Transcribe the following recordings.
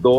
2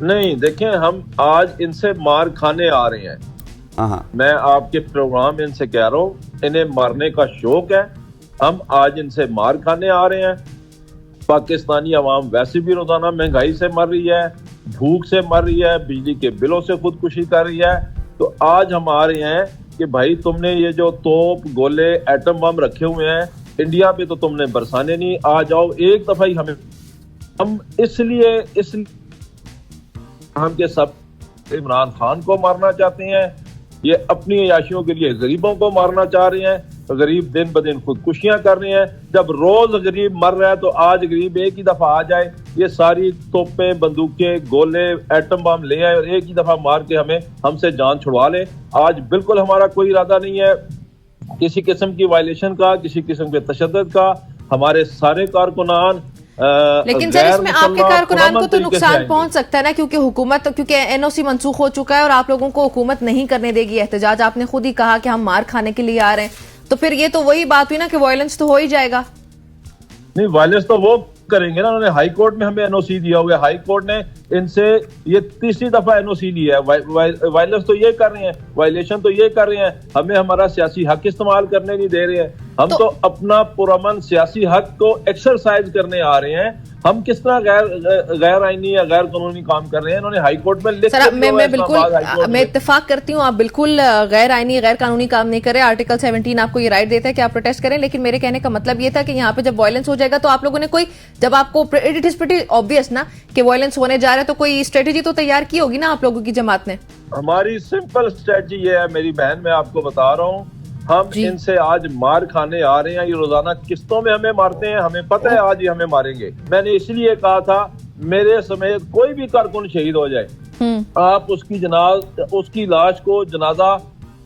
نہیں دیکھیں ہم آج ان سے مار کھانے آ رہے ہیں. ہاں میں آپ کے پروگرام ان سے کہہ رہا ہوں انہیں مارنے کا شوق ہے. ہم آج ان سے مار کھانے آ رہے ہیں. پاکستانی عوام ویسے بھی روزانہ مہنگائی سے مر رہی ہے, بھوک سے مر رہی ہے, بجلی کے بلوں سے خودکشی کر رہی ہے. تو آج ہم آ رہے ہیں کہ بھائی تم نے یہ جو توپ گولے ایٹم بم رکھے ہوئے ہیں انڈیا پہ تو تم نے برسانے نہیں. آ جاؤ ایک دفعہ ہی. ہم اس لیے ہم کے سب عمران خان کو مارنا چاہتے ہیں. یہ اپنی عیاشیوں کے لیے غریبوں کو مارنا چاہ رہے ہیں. غریب دن بدن خودکشیاں کر رہے ہیں. جب روز غریب مر رہا ہے تو آج غریب ایک ہی دفعہ آ جائے, یہ ساری توپیں بندوقیں گولے ایٹم بم لے آئے اور ایک ہی دفعہ مار کے ہم سے جان چھڑوا لے. آج بالکل ہمارا کوئی ارادہ نہیں ہے کسی قسم کی وائلیشن کا, کسی قسم کے تشدد کا. ہمارے سارے کارکنان لیکن سر اس میں آپ کے کارکنان کو تو نقصان پہنچ سکتا ہے نا, کیونکہ این او سی منسوخ ہو چکا ہے اور آپ لوگوں کو حکومت نہیں کرنے دے گی احتجاج. آپ نے خود ہی کہا کہ ہم مار کھانے کے لیے آ رہے ہیں, تو پھر یہ تو وہی بات ہوئی نا کہ وائلنس تو ہو ہی جائے گا. نہیں وائلنس تو وہ کریں گے نا. انہوں نے ہائی کورٹ میں ہمیں این او سی دیا ہوا ہے. ہائی کورٹ نے ان سے یہ تیسری دفعہ این او سی لیا ہے. وائلنس تو یہ کر رہے ہیں, وائلیشن تو یہ کر رہے ہیں, ہمیں ہمارا سیاسی حق استعمال کرنے نہیں دے رہے ہیں. ہم تو اپنا پرامن سیاسی حق کو ایکسرسائز کرنے آ رہے ہیں. ہم کس طرح غیر آئینی یا غیر قانونی کام کر رہے ہیں. انہوں نے ہائی کورٹ میں سر میں اتفاق کرتی ہوں, آپ بالکل غیر آئینی غیر قانونی کام نہیں کرے. آرٹیکل 17 آپ کو یہ رائٹ دیتا ہے کہ آپ پروٹیسٹ کریں, لیکن میرے کہنے کا مطلب یہ تھا کہ یہاں پہ جب وائلنس ہو جائے گا تو آپ لوگوں نے کوئی, جب آپ کو اٹ از پریٹی آبویس نا کہ وائلنس ہونے جا رہا ہے, تو کوئی اسٹریٹجی تو تیار کی ہوگی نا آپ لوگوں کی جماعت نے. ہماری سمپل اسٹریٹجی یہ ہے میری بہن, میں آپ کو بتا رہا ہوں, ہم ان سے آج مار کھانے آ رہے ہیں. یہ روزانہ قسطوں میں ہمیں مارتے ہیں, ہمیں پتہ ہے آج ہی ہمیں ماریں گے. میں نے اس لیے کہا تھا میرے سمیت کوئی بھی کارکن شہید ہو جائے, آپ اس کی لاش کو جنازہ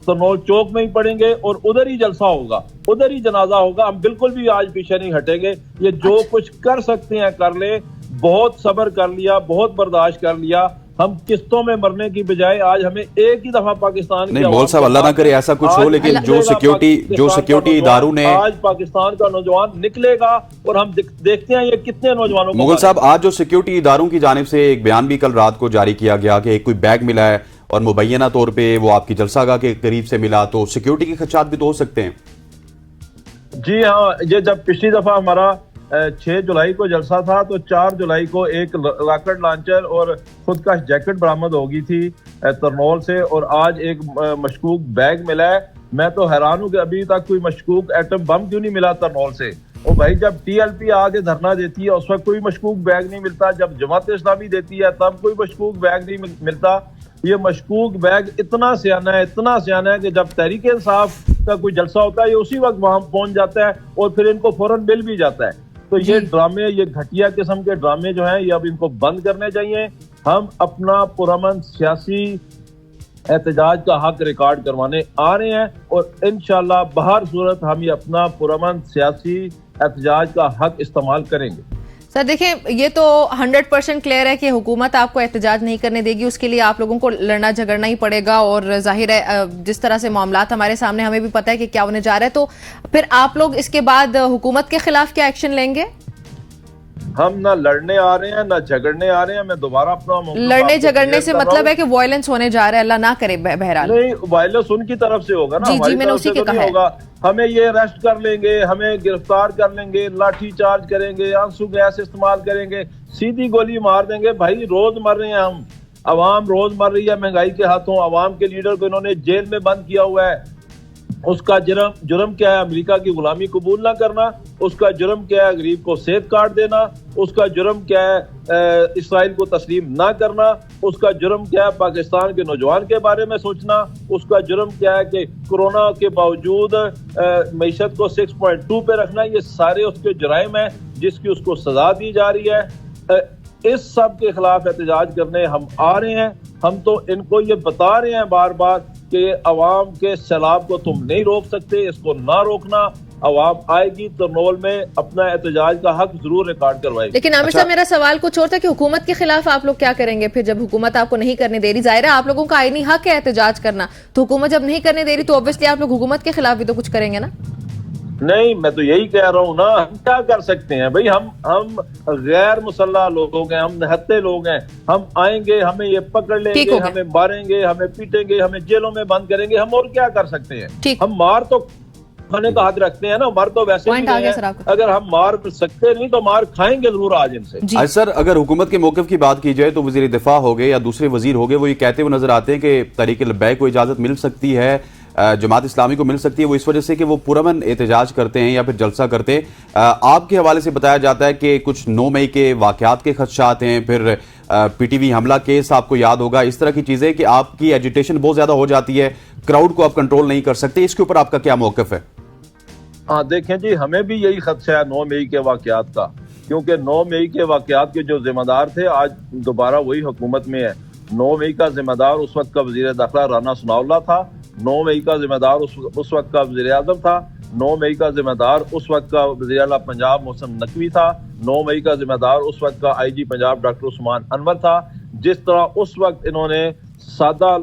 ترنول چوک میں ہی پڑیں گے اور ادھر ہی جلسہ ہوگا, ادھر ہی جنازہ ہوگا. ہم بالکل بھی آج پیچھے نہیں ہٹیں گے. یہ جو کچھ کر سکتے ہیں کر لیں. بہت صبر کر لیا, بہت برداشت کر لیا. ہم قسطوں میں مرنے کی بجائے آج ہمیں ایک ہی دفعہ پاکستان نہیں مول صاحب اللہ نہ کرے ایسا کچھ ہو, لیکن جو سیکیورٹی اداروں نے آج پاکستان کا نوجوان نکلے گا اور ہم دیکھتے ہیں یہ کتنے نوجوانوں کو. مغل صاحب آج جو سیکیورٹی اداروں کی جانب سے ایک بیان بھی کل رات کو جاری کیا گیا کہ ایک کوئی بیگ ملا ہے اور مبینہ طور پہ وہ آپ کی جلسہ گاہ کے قریب سے ملا, تو سیکیورٹی کے خدشات بھی تو ہو سکتے ہیں. جی ہاں, یہ جب پچھلی دفعہ ہمارا 6 جولائی کو جلسہ تھا تو 4 جولائی کو ایک راکٹ لانچر اور خودکش جیکٹ برآمد ہو گئی تھی ترنول سے, اور آج ایک مشکوک بیگ ملا ہے. میں تو حیران ہوں کہ ابھی تک کوئی مشکوک ایٹم بم کیوں نہیں ملا ترنول سے. اور بھائی جب ٹی ایل پی آگے دھرنا دیتی ہے اس وقت کوئی مشکوک بیگ نہیں ملتا, جب جماعت اسلامی دیتی ہے تب کوئی مشکوک بیگ نہیں ملتا. یہ مشکوک بیگ اتنا سیانہ ہے کہ جب تحریک انصاف کا کوئی جلسہ ہوتا ہے یہ اسی وقت وہاں پہنچ جاتا ہے اور پھر ان کو فوراً مل بھی جاتا ہے. تو یہ ڈرامے, یہ گھٹیا قسم کے ڈرامے جو ہیں یہ اب ان کو بند کرنے چاہیے. ہم اپنا پرامن سیاسی احتجاج کا حق ریکارڈ کروانے آ رہے ہیں اور انشاءاللہ بہر صورت ہم یہ اپنا پرامن سیاسی احتجاج کا حق استعمال کریں گے. سر دیکھیں یہ تو 100% کلیئر ہے کہ حکومت آپ کو احتجاج نہیں کرنے دے گی, اس کے لیے آپ لوگوں کو لڑنا جھگڑنا ہی پڑے گا. اور ظاہر ہے جس طرح سے معاملات ہمارے سامنے ہمیں بھی پتہ ہے کہ کیا ہونے جا رہا ہے. تو پھر آپ لوگ اس کے بعد حکومت کے خلاف کیا ایکشن لیں گے؟ ہم نہ لڑنے آ رہے ہیں نہ جھگڑنے آ رہے ہیں. میں دوبارہ اپنا لڑنے جھگڑنے سے مطلب ہے کہ وائلنس ہونے جا رہا ہے, اللہ نہ کرے. بہرحال نہیں, وائلنس ان کی طرف سے ہوگا نا, جی میں نے اسی کے کہا ہے. ہمیں یہ اریسٹ کر لیں گے, ہمیں گرفتار کر لیں گے, لاٹھی چارج کریں گے, آنسو گیس استعمال کریں گے, سیدھی گولی مار دیں گے. بھائی روز مر رہے ہیں ہم, عوام روز مر رہی ہے مہنگائی کے ہاتھوں. عوام کے لیڈر کو انہوں نے جیل میں بند کیا ہوا ہے. اس کا جرم کیا ہے؟ امریکہ کی غلامی قبول نہ کرنا. اس کا جرم کیا ہے؟ غریب کو صحت کارڈ دینا. اس کا جرم کیا ہے؟ اسرائیل کو تسلیم نہ کرنا. اس کا جرم کیا ہے؟ پاکستان کے نوجوان کے بارے میں سوچنا. اس کا جرم کیا ہے کہ کورونا کے باوجود معیشت کو 6.2 پہ رکھنا. یہ سارے اس کے جرائم ہیں جس کی اس کو سزا دی جا رہی ہے. اس سب کے خلاف احتجاج کرنے ہم آ رہے ہیں. ہم تو ان کو یہ بتا رہے ہیں بار بار کہ عوام کے سیلاب کو تم نہیں روک سکتے, اس کو نہ روکنا. عوام آئے گی ترنول میں اپنا احتجاج کا حق ضرور ریکارڈ کروائے گی. لیکن عامر صاحب میرا سوال کچھ اور تھا کہ حکومت کے خلاف آپ لوگ کیا کریں گے پھر جب حکومت آپ کو نہیں کرنے دے رہی؟ ظاہر ہے آپ لوگوں کا آئینی حق ہے احتجاج کرنا, تو حکومت جب نہیں کرنے دے رہی تو obviously آپ لوگ حکومت کے خلاف بھی تو کچھ کریں گے نا. نہیں میں تو یہی کہہ رہا ہوں نا، ہم کیا کر سکتے ہیں بھائی، ہم غیر مسلح لوگ ہیں، ہم نہتے لوگ ہیں، ہم آئیں گے ہمیں یہ پکڑ لیں گے، ہمیں ماریں گے، ہمیں پیٹیں گے، ہمیں جیلوں میں بند کریں گے، ہم اور کیا کر سکتے ہیں؟ ہم مار تو کھانے کا حق رکھتے ہیں نا، مار تو ویسے بھی نہیں ہے، اگر ہم مار سکتے نہیں تو مار کھائیں گے ضرور آج ان سے۔ سر اگر حکومت کے موقف کی بات کی جائے تو وزیر دفاع ہو گئے یا دوسرے وزیر ہو گئے، وہ یہ کہتے ہوئے نظر آتے ہیں کہ تحریک لبیک کو اجازت مل سکتی ہے، جماعت اسلامی کو مل سکتی ہے، وہ اس وجہ سے کہ وہ پرامن احتجاج کرتے ہیں یا پھر جلسہ کرتے ہیں۔ آپ کے حوالے سے بتایا جاتا ہے کہ کچھ 9 مئی کے واقعات کے خدشات ہیں، پھر پی ٹی وی حملہ کیس آپ کو یاد ہوگا، اس طرح کی چیزیں کہ آپ کی ایجیٹیشن بہت زیادہ ہو جاتی ہے، کراؤڈ کو آپ کنٹرول نہیں کر سکتے، اس کے اوپر آپ کا کیا موقف ہے؟ ہاں دیکھیں جی، ہمیں بھی یہی خدشہ ہے 9 مئی کے واقعات کا، کیونکہ 9 مئی کے واقعات کے جو ذمہ دار تھے آج دوبارہ وہی حکومت میں ہے۔ 9 مئی کا ذمہ دار اس وقت کا وزیر داخلہ رانا ثناءاللہ تھا، 9 مئی کا ذمہ دار اس وقت کا وزیر اعظم تھا، 9 مئی کا ذمہ دار اس وقت کا وزیر اعلیٰ پنجاب محسن نقوی تھا، 9 مئی کا ذمہ دار اس وقت کا آئی جی پنجاب ڈاکٹر عثمان انور تھا۔ جس طرح اس وقت انہوں نے سادہ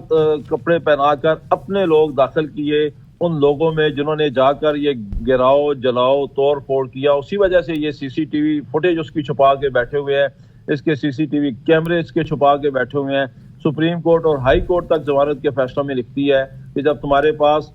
کپڑے پہنا کر اپنے لوگ داخل کیے ان لوگوں میں جنہوں نے جا کر یہ گراؤ جلاؤ توڑ پھوڑ کیا، اسی وجہ سے یہ سی سی ٹی وی فوٹیج اس کی چھپا کے بیٹھے ہوئے ہیں، اس کے سی سی ٹی وی کیمرے اس کے چھپا کے بیٹھے ہوئے ہیں۔ سپریم کورٹ اور ہائی کورٹ تک ضمانت کے فیصلوں میں لکھتی ہے کہ جب تمہارے پاس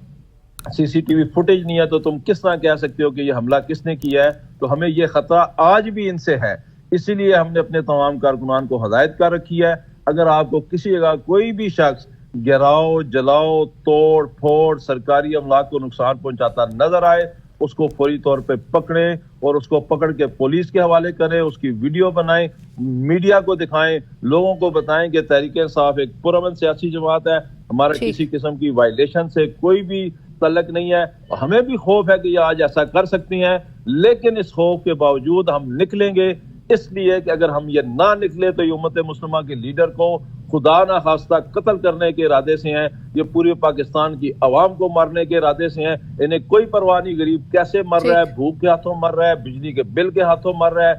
سی سی ٹی وی فوٹیج نہیں ہے تو تم کس طرح کہہ سکتے ہو کہ یہ حملہ کس نے کیا ہے؟ تو ہمیں یہ خطرہ آج بھی ان سے ہے، اسی لیے ہم نے اپنے تمام کارکنان کو ہدایت کر رکھی ہے، اگر آپ کو کسی جگہ کوئی بھی شخص گراؤ جلاؤ توڑ پھوڑ سرکاری املاک کو نقصان پہنچاتا نظر آئے، اس کو فوری طور پہ پکڑیں اور اس کو پکڑ کے پولیس کے حوالے کریں، اس کی ویڈیو بنائیں، میڈیا کو دکھائیں، لوگوں کو بتائیں کہ تحریک انصاف ایک پرامن سیاسی جماعت ہے، ہمارا کسی قسم کی وائلیشن سے کوئی بھی تعلق نہیں ہے، ہمیں بھی خوف ہے کہ یہ آج ایسا کر سکتی ہیں، لیکن اس خوف کے باوجود ہم نکلیں گے، اس لیے کہ اگر ہم یہ نہ نکلے تو یہ امت مسلمہ کے لیڈر کو خدا نہ خواستہ قتل کرنے کے ارادے سے ہیں، یہ پورے پاکستان کی عوام کو مارنے کے ارادے سے ہیں، انہیں کوئی پرواہ نہیں غریب کیسے مر رہا ہے، بھوک کے ہاتھوں مر رہا ہے، بجلی کے بل کے ہاتھوں مر رہا ہے،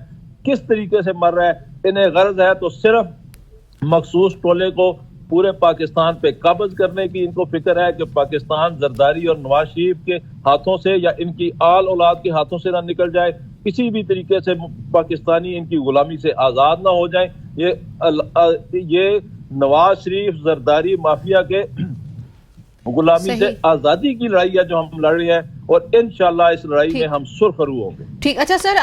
کس طریقے سے مر رہا ہے، انہیں غرض ہے تو صرف مخصوص ٹولے کو پورے پاکستان پہ قابض کرنے کی، ان کو فکر ہے کہ پاکستان زرداری اور نواز شریف کے ہاتھوں سے یا ان کی آل اولاد کے ہاتھوں سے نہ نکل جائے، کسی بھی طریقے سے پاکستانی ان کی غلامی سے آزاد نہ ہو جائیں۔ یہ نواز شریف زرداری مافیا کے غلامی سے آزادی کی لڑائی ہے جو ہم لڑ رہے ہیں، اور انشاءاللہ اس لڑائی میں ہم سرخرو ہوں گے۔ ٹھیک، اچھا سر،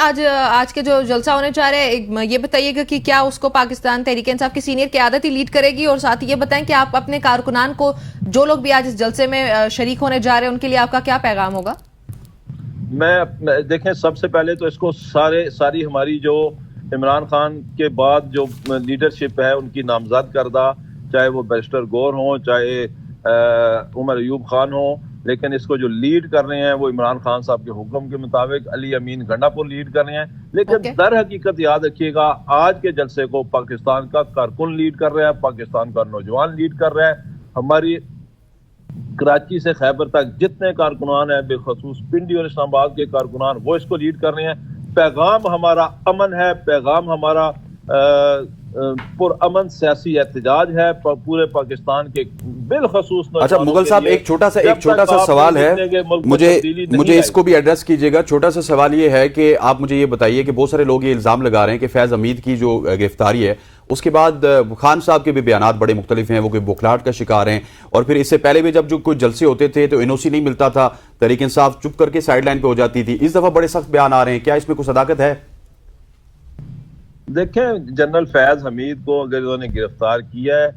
آج کے جو جلسہ ہونے جا رہے ہیں یہ بتائیے گا کہ کیا اس کو پاکستان تحریک انصاف کی سینئر قیادت ہی لیڈ کرے گی، اور ساتھ یہ بتائیں کہ آپ اپنے کارکنان کو جو لوگ بھی آج اس جلسے میں شریک ہونے جا رہے ہیں ان کے لیے آپ کا کیا پیغام ہوگا؟ میں دیکھیں سب سے پہلے تو اس کو ساری ہماری جو عمران خان کے بعد جو لیڈرشپ ہے ان کی نامزد کردہ، چاہے وہ بیرسٹر گور ہوں چاہے عمر ایوب خان ہوں، لیکن اس کو جو لیڈ کر رہے ہیں وہ عمران خان صاحب کے حکم کے مطابق علی امین گنڈا پور لیڈ کر رہے ہیں، لیکن در حقیقت یاد رکھیے گا آج کے جلسے کو پاکستان کا کارکن لیڈ کر رہا ہے، پاکستان کا نوجوان لیڈ کر رہا ہے، ہماری کراچی سے خیبر تک جتنے کارکنان ہیں بالخصوص پنڈی اور اسلام آباد کے کارکنان وہ اس کو لیڈ کر رہے ہیں۔ پیغام ہمارا امن ہے، پیغام ہمارا پرامن سیاسی احتجاج ہے پورے پاکستان کے بالخصوص۔ اچھا مغل صاحب، ایک چھوٹا سا سوال ہے، مجھے اس کو بھی ایڈریس کیجئے گا۔ چھوٹا سا سوال یہ ہے کہ آپ مجھے یہ بتائیے کہ بہت سارے لوگ یہ الزام لگا رہے ہیں کہ فیض حمید کی جو گرفتاری ہے اس کے بعد خان صاحب کے بھی بیانات بڑے مختلف ہیں، وہ کوئی بکھلاہٹ کا شکار ہیں، اور پھر اس سے پہلے بھی جب جو کوئی جلسے ہوتے تھے تو این او سی نہیں ملتا تھا، تحریک انصاف چپ کر کے سائیڈ لائن پہ ہو جاتی تھی، اس دفعہ بڑے سخت بیان آ رہے ہیں، کیا اس میں کوئی صداقت ہے؟ دیکھیں جنرل فیض حمید کو اگر انہوں نے گرفتار کیا ہے،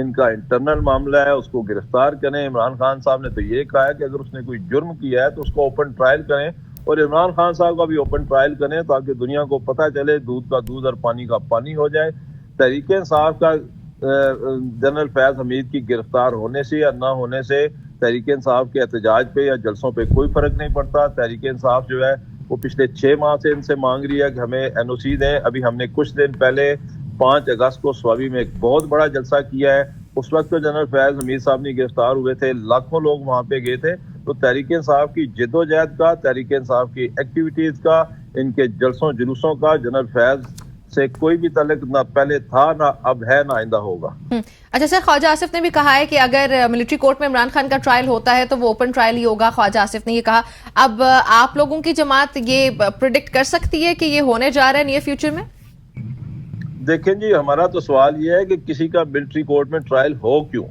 ان کا انٹرنل معاملہ ہے، اس کو گرفتار کریں۔ عمران خان صاحب نے تو یہ کہا ہے کہ اگر اس نے کوئی جرم کیا ہے تو اس کو اوپن ٹرائل کریں، اور عمران خان صاحب کا بھی اوپن ٹرائل کریں تاکہ دنیا کو پتہ چلے، دودھ کا دودھ اور پانی کا پانی ہو جائے۔ تحریک انصاف کا جنرل فیض حمید کی گرفتار ہونے سے یا نہ ہونے سے تحریک انصاف کے احتجاج پہ یا جلسوں پہ کوئی فرق نہیں پڑتا۔ تحریک انصاف جو ہے وہ پچھلے 6 ماہ سے ان سے مانگ رہی ہے کہ ہمیں این او سی دیں۔ ابھی ہم نے کچھ دن پہلے 5 اگست کو سوابی میں ایک بہت بڑا جلسہ کیا ہے، اس وقت تو جنرل فیض حمید صاحب نے گرفتار ہوئے تھے، لاکھوں لوگ وہاں پہ گئے تھے۔ تو تحریک انصاف کی جد و جہد کا، تحریک انصاف کی ایکٹیویٹیز کا، ان کے جلسوں جلوسوں کا جنرل فیض سے کوئی بھی تعلق نہ پہلے تھا، نہ اب ہے، نہ آئندہ ہوگا۔ اچھا سر، خواجہ آصف نے بھی کہا ہے کہ اگر ملٹری کورٹ میں عمران خان کا ٹرائل ہوتا ہے تو وہ اوپن ٹرائل ہی ہوگا، خواجہ آصف نے یہ کہا۔ اب آپ لوگوں کی جماعت یہ پریڈکٹ کر سکتی ہے کہ یہ ہونے جا رہا ہے نیئر فیوچر میں؟ دیکھیں جی، ہمارا تو سوال یہ ہے کہ کسی کا ملٹری کورٹ میں ٹرائل ہو کیوں؟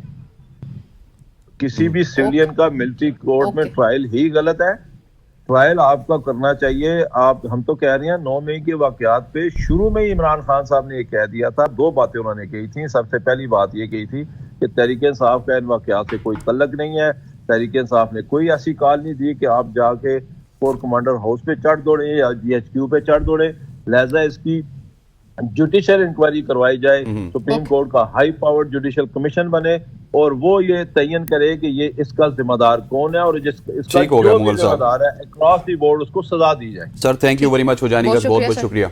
کسی بھی سویلین کا ملٹری کورٹ میں ٹرائل ہی غلط ہے۔ ٹرائل آپ کا کرنا چاہیے۔ ہم تو کہہ رہے ہیں 9 مئی کے واقعات پہ شروع میں ہی عمران خان صاحب نے یہ کہہ دیا تھا، 2 باتیں انہوں نے کہی تھیں۔ سب سے پہلی بات یہ کہی تھی کہ تحریک انصاف کا ان واقعات سے کوئی تعلق نہیں ہے، تحریک انصاف نے کوئی ایسی کال نہیں دی کہ آپ جا کے کور کمانڈر ہاؤس پہ چڑھ دوڑیں یا GHQ پہ چڑھ دوڑیں، لہذا اس کی جوڈیشل انکوائری کروائی جائے، سپریم کورٹ کا ہائی پاور جوڈیشل کمیشن بنے اور وہ یہ تعین کرے کہ یہ اس کا ذمہ دار کون ہے، اور اس کا جو بھی ذمہ دار ہے اکراس دی بورڈ اس کو سزا دی جائے۔ Sir thank you very much, ہو جانے کا بہت بہت شکریہ۔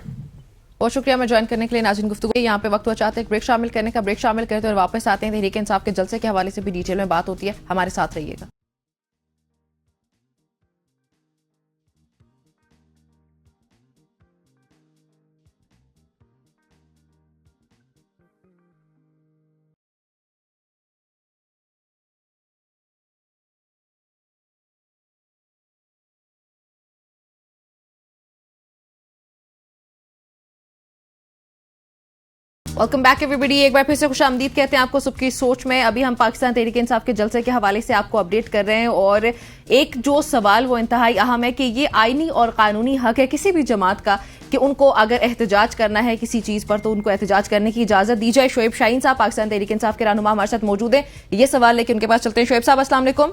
بہت شکریہ میں جوائن کرنے کے لیے۔ ناظرین گفتگو یہاں پہ وقت ہوا چاہتے ہیں بریک شامل کرنے کا، بریک شامل کرتے ہیں اور واپس آتے ہیں۔ تحریک انصاف کے جلسے کے حوالے سے بھی ڈیٹیل میں بات ہوتی ہے، ہمارے ساتھ رہیے گا۔ ویلکم بیک ایوری بڈی، ایک بار پھر سے خوش آمدید کہتے ہیں آپ کو صبح کی سوچ میں۔ ابھی ہم پاکستان تحریک انصاف کے جلسے کے حوالے سے آپ کو اپڈیٹ کر رہے ہیں، اور ایک جو سوال وہ انتہائی اہم ہے کہ یہ آئینی اور قانونی حق ہے کسی بھی جماعت کا کہ ان کو اگر احتجاج کرنا ہے کسی چیز پر تو ان کو احتجاج کرنے کی اجازت دی جائے۔ شعیب شاہین صاحب پاکستان تحریک انصاف کے رہنما ہمارے ساتھ موجود ہیں، یہ سوال لے کے ان کے پاس چلتے ہیں۔ شعیب صاحب السلام علیکم۔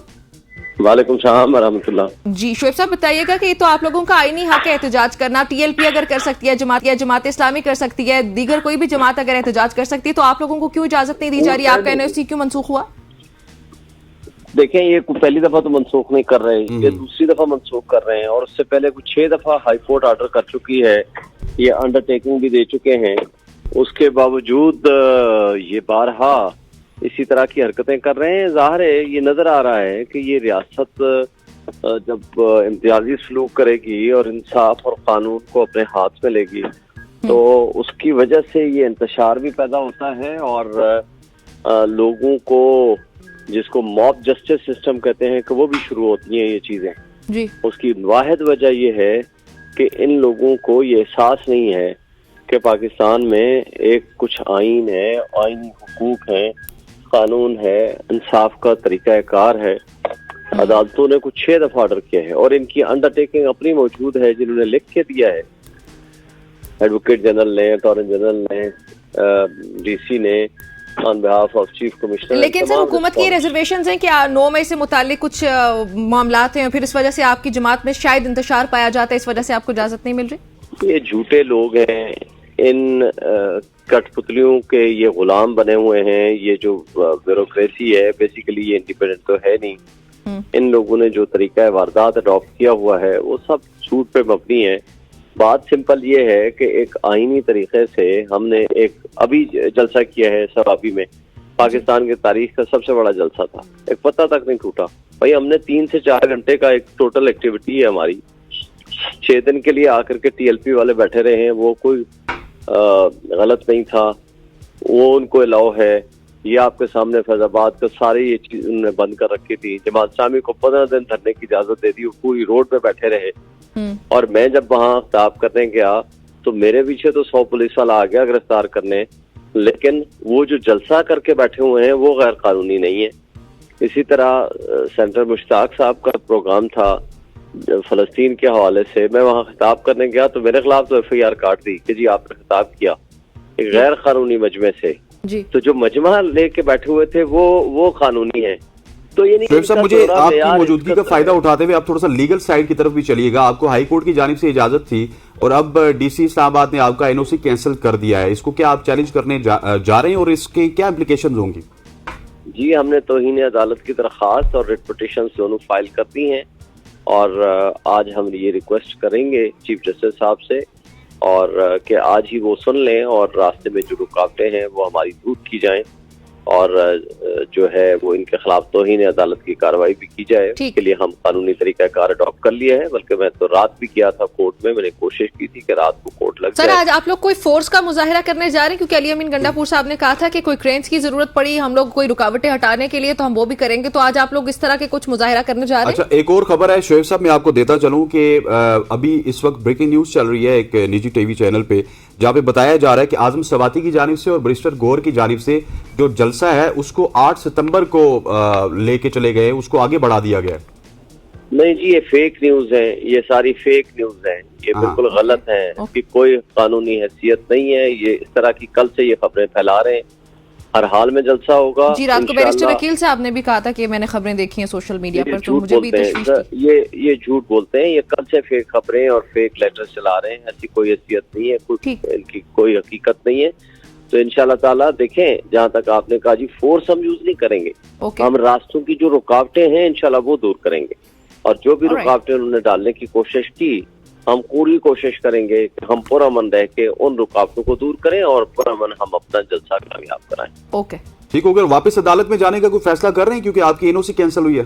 وعلیکم السلام ورحمۃ اللہ۔ جی شعیب صاحب بتائیے گا کہ یہ تو آپ لوگوں کا آئینی حق ہے احتجاج کرنا، TLP اگر کر سکتی ہے جماعت، یا جماعت اسلامی کر سکتی ہے، دیگر کوئی بھی جماعت اگر احتجاج کر سکتی ہے، تو آپ لوگوں کو کیوں اجازت نہیں دی جا رہی؟ آپ کا NOC کیوں منسوخ ہوا؟ دیکھیں یہ پہلی دفعہ تو منسوخ نہیں کر رہے، یہ دوسری دفعہ منسوخ کر رہے ہیں، اور اس سے پہلے کچھ 6 دفعہ ہائی کورٹ آرڈر کر چکی ہے، یہ انڈر ٹیکنگ بھی دے چکے ہیں۔ اس کے باوجود یہ بارہا اسی طرح کی حرکتیں کر رہے ہیں۔ ظاہر ہے یہ نظر آ رہا ہے کہ یہ ریاست جب امتیازی سلوک کرے گی اور انصاف اور قانون کو اپنے ہاتھ میں لے گی تو اس کی وجہ سے یہ انتشار بھی پیدا ہوتا ہے، اور لوگوں کو جس کو موب جسٹس سسٹم کہتے ہیں کہ وہ بھی شروع ہوتی ہیں یہ چیزیں۔ جی اس کی واحد وجہ یہ ہے کہ ان لوگوں کو یہ احساس نہیں ہے کہ پاکستان میں ایک کچھ آئین ہے، آئینی حقوق ہیں، قانون ہے، انصاف کا طریقہ کار ہے۔ عدالتوں نے کچھ 6 دفعہ آرڈر کیا ہے، اور ان کی انڈر ٹیکنگ اپنی موجود ہے جنہوں نے لکھ کے دیا ہے، ایڈوکیٹ جنرل نے، اٹارنی جنرل نے، DC نے آن بہاف آف چیف کمشنر۔ لیکن سر حکومت کی ریزرویشنز ہیں کہ 9 مئی سے متعلق کچھ معاملات ہیں، پھر اس وجہ سے آپ کی جماعت میں شاید انتشار پایا جاتا ہے، اس وجہ سے آپ کو اجازت نہیں مل رہی؟ یہ جھوٹے لوگ ہیں، ان کٹ پتلیوں کے یہ غلام بنے ہوئے ہیں۔ یہ جو بیوروکریسی ہے بیسیکلی یہ انڈیپینڈنٹ تو ہے نہیں۔ ان لوگوں نے جو طریقہ واردات اڈاپٹ کیا ہوا ہے وہ سب جھوٹ پہ مبنی ہے۔ بات سمپل یہ ہے کہ ایک آئینی طریقے سے ہم نے ایک ابھی جلسہ کیا ہے سرابی میں، پاکستان کی تاریخ کا سب سے بڑا جلسہ تھا، ایک پتہ تک نہیں ٹوٹا بھائی۔ ہم نے 3 سے 4 گھنٹے کا ایک ٹوٹل ایکٹیویٹی ہے ہماری، 6 دن کے لیے آ کر کے TLP والے بیٹھے رہے ہیں، وہ کوئی غلط نہیں تھا، وہ ان کو الاؤ ہے۔ یہ آپ کے سامنے فیض آباد کا ساری یہ چیز انہوں نے بند کر رکھی تھی۔ جماعت اسلامی کو 15 دن دھرنے کی اجازت دے دی، وہ پوری روڈ پہ بیٹھے رہے، اور میں جب وہاں خطاب کرنے گیا تو میرے پیچھے تو 100 پولیس والا آ گیا گرفتار کرنے، لیکن وہ جو جلسہ کر کے بیٹھے ہوئے ہیں وہ غیر قانونی نہیں ہے۔ اسی طرح سینٹر مشتاق صاحب کا پروگرام تھا فلسطین کے حوالے سے، میں وہاں خطاب کرنے گیا تو میرے خلاف تو FIR کاٹ دی کہ جی آپ نے خطاب کیا ایک غیر قانونی مجمع سے۔ تو جو مجمع لے کے بیٹھے ہوئے تھے وہ قانونی ہے۔ تو یہ نہیں صاحب مجھے آپ کی موجودگی کا فائدہ اٹھاتے ہوئے آپ تھوڑا سا لیگل سائیڈ کی طرف بھی چلیے گا۔ آپ کو ہائی کورٹ کی جانب سے اجازت تھی اور اب DC اسلام آباد نے آپ کا NOC کینسل کر دیا ہے، اس کو کیا آپ چیلنج کرنے جا رہے ہیں اور اس کے کیا امپلیکیشنز ہوں گی؟ جی ہم نے توہین عدالت کی درخواست اور ریٹ پٹیشنز دونوں فائل کر دی ہیں، اور آج ہم یہ ریکویسٹ کریں گے چیف جسٹس صاحب سے اور کہ آج ہی وہ سن لیں اور راستے میں جو رکاوٹیں ہیں وہ ہماری دور کی جائیں، اور جو ہے وہ ان کے خلاف توہین عدالت کی کارروائی بھی کی جائے. اس کے لیے ہم قانونی طریقہ کار اڈاپٹ کر لیے ہیں, بلکہ میں تو رات بھی کیا تھا کورٹ میں نے کوشش کی تھی کہ رات کو کورٹ لگ جائے. سر آج آپ لوگ کوئی فورس کا مظاہرہ کرنے جا رہے ہیں؟ کیونکہ علی امین گنڈا پور صاحب نے کہا تھا کہ کوئی کرینز کی ضرورت پڑی, ہم لوگ کوئی رکاوٹیں ہٹانے کے لیے تو ہم وہ بھی کریں گے, تو آج آپ لوگ اس طرح کے کچھ مظاہرہ کرنے جا رہے ہیں؟ اچھا, ایک اور خبر ہے شعیب صاحب, میں آپ کو دیتا چلوں کہ ابھی اس وقت بریکنگ نیوز چل رہی ہے ایک نجی ٹی وی چینل پہ, جہاں پہ بتایا جا رہا ہے کہ اعظم سواتی کی جانب سے اور بیرسٹر گور کی جانب سے جو جلسہ ہے اس کو 8 ستمبر کو لے کے چلے گئے, اس کو آگے بڑھا دیا گیا. نہیں جی, یہ فیک نیوز ہیں, یہ ساری فیک نیوز ہیں, یہ بالکل غلط ہیں, اس کی کوئی قانونی حیثیت نہیں ہے. یہ اس طرح کی کل سے یہ خبریں پھیلا رہے ہیں. ہر حال میں جلسہ ہوگا. جی رات کو بیرسٹر وکیل صاحب نے بھی کہا تھا کہ میں نے خبریں دیکھی ہیں سوشل میڈیا پر, تو مجھے بھی تشویش تھی. یہ جھوٹ بولتے ہیں, یہ کل سے فیک خبریں اور فیک لیٹر چلا رہے ہیں. ایسی کوئی حیثیت نہیں ہے, ان کی کوئی حقیقت نہیں ہے. تو انشاءاللہ تعالیٰ دیکھیں, جہاں تک آپ نے کہا جی فورس ہم یوز نہیں کریں گے, ہم راستوں کی جو رکاوٹیں ہیں انشاءاللہ وہ دور کریں گے, اور جو بھی رکاوٹیں انہوں نے ڈالنے کی کوشش کی ہم پوری کوشش کریں گے کہ ہم پرامن رہ کے ان رکاوٹوں کو دور کریں اور پرامن ہم اپنا جلسہ کامیاب کرائیں. اوکے ٹھیک ہو گیا. واپس عدالت میں جانے کا کوئی فیصلہ کر رہے ہیں کیونکہ آپ کی این او سی کینسل ہوئی ہے؟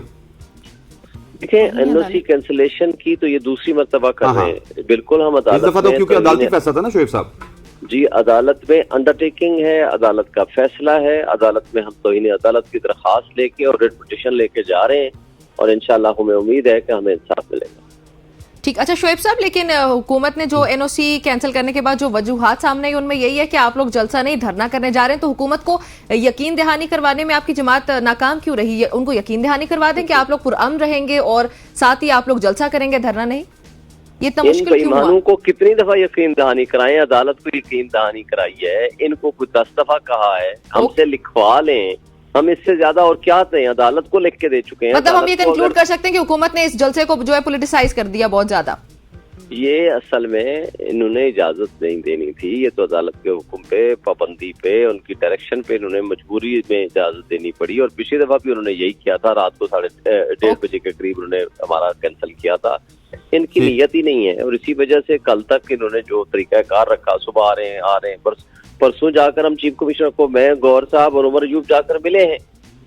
دیکھیں این او سی کینسلیشن کی تو یہ دوسری مرتبہ کر رہے ہیں. بالکل ہم اس دفعہ تو کیونکہ عدالتی فیصلہ تھا نا شعیب صاحب. جی عدالت میں انڈرٹیکنگ ہے, عدالت کا فیصلہ ہے, عدالت میں ہم توہین عدالت کی درخواست لے کے اور ریٹ پٹیشن لے کے جا رہے ہیں, اور انشاءاللہ ہمیں امید ہے کہ ہمیں انصاف ملے گا. ٹھیک. اچھا شعیب صاحب, لیکن حکومت نے جو این او سی کینسل کرنے کے بعد جو وجوہات سامنے آئی ان میں یہی ہے کہ آپ لوگ جلسہ نہیں دھرنا کرنے جا رہے ہیں, تو حکومت کو یقین دہانی کروانے میں آپ کی جماعت ناکام کیوں رہی ہے؟ ان کو یقین دہانی کروا دیں کہ آپ لوگ پرامن رہیں گے اور ساتھ ہی آپ لوگ جلسہ کریں گے, دھرنا نہیں. یہ اتنا مشکل کیوں ہوا؟ ان بےایمانوں کو کتنی دفعہ یقین دہانی کرائیں, عدالت کو یقین دہانی کرائی ہے, ان کو 10 دفعہ کہا ہے, ہم سے لکھوا لیں, ہم اس سے زیادہ اور کیا دیں, عدالت کو لکھ کے دے چکے ہیں. مطلب ہم یہ کنکلوڈ کر سکتے ہیں کہ حکومت نے اس جلسے کو جو ہے پولیٹیسائز کر دیا بہت زیادہ. یہ اصل میں انہوں نے اجازت نہیں دینی تھی, یہ تو عدالت کے حکم پہ, پابندی پہ, ان کی ڈائریکشن پہ انہوں نے مجبوری میں اجازت دینی پڑی. اور پچھلی دفعہ بھی انہوں نے یہی کیا تھا, رات کو 1:30 بجے کے قریب انہوں نے ہمارا کینسل کیا تھا. ان کی نیت ہی نہیں ہے, اور اسی وجہ سے کل تک انہوں نے جو طریقہ کار رکھا, صبح آ رہے ہیں, پرسوں جا کر ہم چیف کمشنر کو, میں, گور صاحب اور عمر ایوب جا کر ملے ہیں.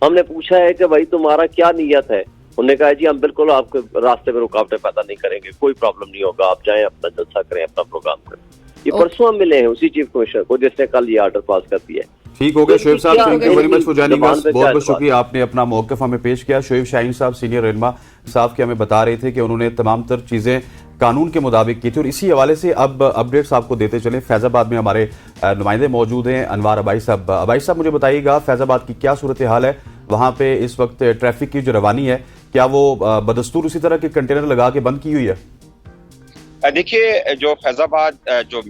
ہم نے پوچھا ہے کہ بھائی تمہارا کیا نیت ہے؟ انہوں نے کہا جی ہم بالکل آپ کے راستے میں رکاوٹیں پیدا نہیں کریں گے, کوئی پرابلم نہیں ہوگا, آپ جائیں اپنا جلسہ کریں, اپنا پروگرام کریں. یہ پرسوں ہم ملے ہیں اسی چیف کمشنر کو جس نے کل یہ آرڈر پاس کر دیا ہے. ٹھیک ہو گیا شعیب صاحب, thank you very much for joining us. بہت بہت شکریہ, آپ نے اپنا موقف ہمیں پیش کیا. شعیب شاہین صاحب سینئر رہنما صاحب کے ہمیں بتا رہے تھے کہ انہوں نے تمام تر چیزیں قانون کے مطابق کی تھی. اور اسی حوالے سے اب اپڈیٹس آپ کو دیتے چلیں. فیض آباد میں ہمارے نمائندے موجود ہیں, انوار ابائی صاحب. ابائی صاحب مجھے بتائیے گا فیض آباد کی کیا صورتحال ہے وہاں پہ اس وقت؟ ٹریفک کی جو روانی ہے کیا وہ بدستور اسی طرح کے کنٹینر لگا کے بند کی ہوئی ہے؟ دیکھیے جو فیض آباد جو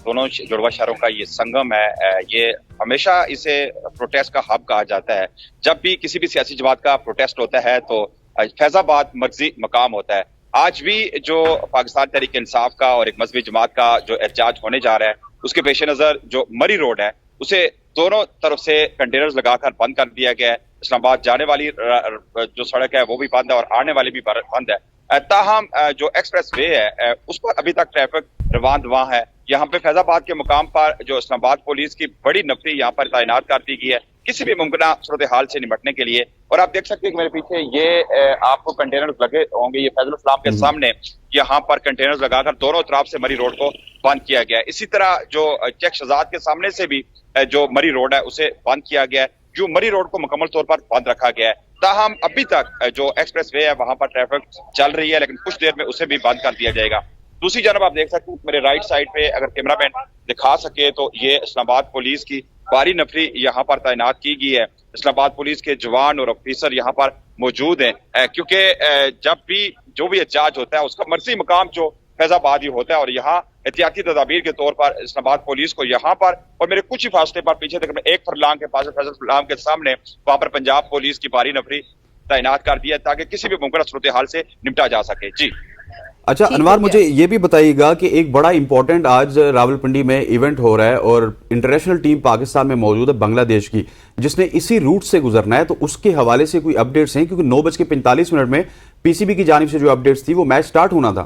دونوں جڑواں شہروں کا یہ سنگم ہے, یہ ہمیشہ اسے پروٹیسٹ کا ہب کہا جاتا ہے. جب بھی کسی بھی سیاسی جماعت کا پروٹیسٹ ہوتا ہے تو فیض آباد مرکزی مقام ہوتا ہے. آج بھی جو پاکستان تحریک انصاف کا اور ایک مذہبی جماعت کا جو احتجاج ہونے جا رہا ہے, اس کے پیش نظر جو مری روڈ ہے اسے دونوں طرف سے کنٹینرز لگا کر بند کر دیا گیا ہے. اسلام آباد جانے والی جو سڑک ہے وہ بھی بند ہے اور آنے والی بھی بند ہے. تاہم جو ایکسپریس وے ہے اس پر ابھی تک ٹریفک رواں دواں ہے. یہاں پہ فیض آباد کے مقام پر جو اسلام آباد پولیس کی بڑی نفری یہاں پر تعینات کر دی گئی ہے کسی بھی ممکنہ صورتحال سے نمٹنے کے لیے. اور آپ دیکھ سکتے ہیں کہ میرے پیچھے یہ آپ کو کنٹینر لگے ہوں گے, یہ فیض الاسلام کے سامنے یہاں پر کنٹینر لگا کر دونوں طرف سے مری روڈ کو بند کیا گیا ہے. اسی طرح جو چیک شہزاد کے سامنے سے بھی جو مری روڈ ہے اسے بند کیا گیا ہے. جو مری روڈ کو مکمل طور پر بند رکھا گیا ہے. تاہم ابھی تک جو ایکسپریس وے ہے وہاں پر ٹریفک چل رہی ہے, لیکن کچھ دیر میں اسے بھی بند کر دیا جائے گا. دوسری جانب آپ دیکھ سکتے ہیں میرے رائٹ سائڈ پہ, اگر کیمرہ مین دکھا سکے تو یہ اسلام آباد پولیس کی بھاری نفری یہاں پر تعینات کی گئی ہے. اسلام آباد پولیس کے جوان اور افیسر یہاں پر موجود ہیں, کیونکہ جب بھی جو بھی احتجاج ہوتا ہے اس کا مرکزی مقام جو فیض آباد ہی ہوتا ہے. اور یہاں احتیاطی تدابیر کے طور پر اسلام آباد پولیس کو یہاں پر اور میرے کچھ ہی فاصلے پر پیچھے تقریباً 1 فرلانگ کے پاس فیض الاسلام کے سامنے وہاں پر پنجاب پولیس کی بھاری نفری تعینات کر دی ہے تاکہ کسی بھی ممکنہ صورتحال سے نمٹا جا سکے. جی اچھا انوار, مجھے یہ بھی بتائیے گا کہ ایک بڑا امپورٹنٹ آج راولپنڈی میں ایونٹ ہو رہا ہے اور انٹرنیشنل ٹیم پاکستان میں موجود ہے بنگلہ دیش کی, جس نے اسی روٹ سے گزرنا ہے, تو اس کے حوالے سے کوئی اپڈیٹس ہیں؟ کیونکہ 9:45 میں پی سی بی کی جانب سے جو اپڈیٹس تھی وہ میچ سٹارٹ ہونا تھا.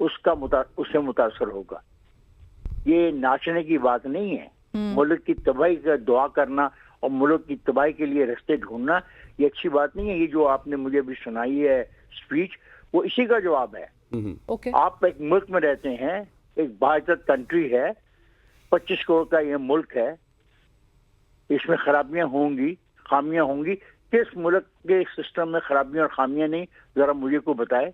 اس سے متاثر ہوگا. یہ ناچنے کی بات نہیں ہے. ملک کی تباہی کا دعا کرنا اور ملک کی تباہی کے لیے رستے ڈھونڈنا یہ اچھی بات نہیں ہے. یہ جو آپ نے مجھے بھی سنائی ہے اسپیچ, وہ اسی کا جواب ہے. آپ ایک ملک میں رہتے ہیں, ایک باعزت کنٹری ہے, 25 کروڑ کا یہ ملک ہے, اس میں خرابیاں ہوں گی, خامیاں ہوں گی. کس ملک کے سسٹم میں خرابیاں اور خامیاں نہیں, ذرا مجھے کو بتائے.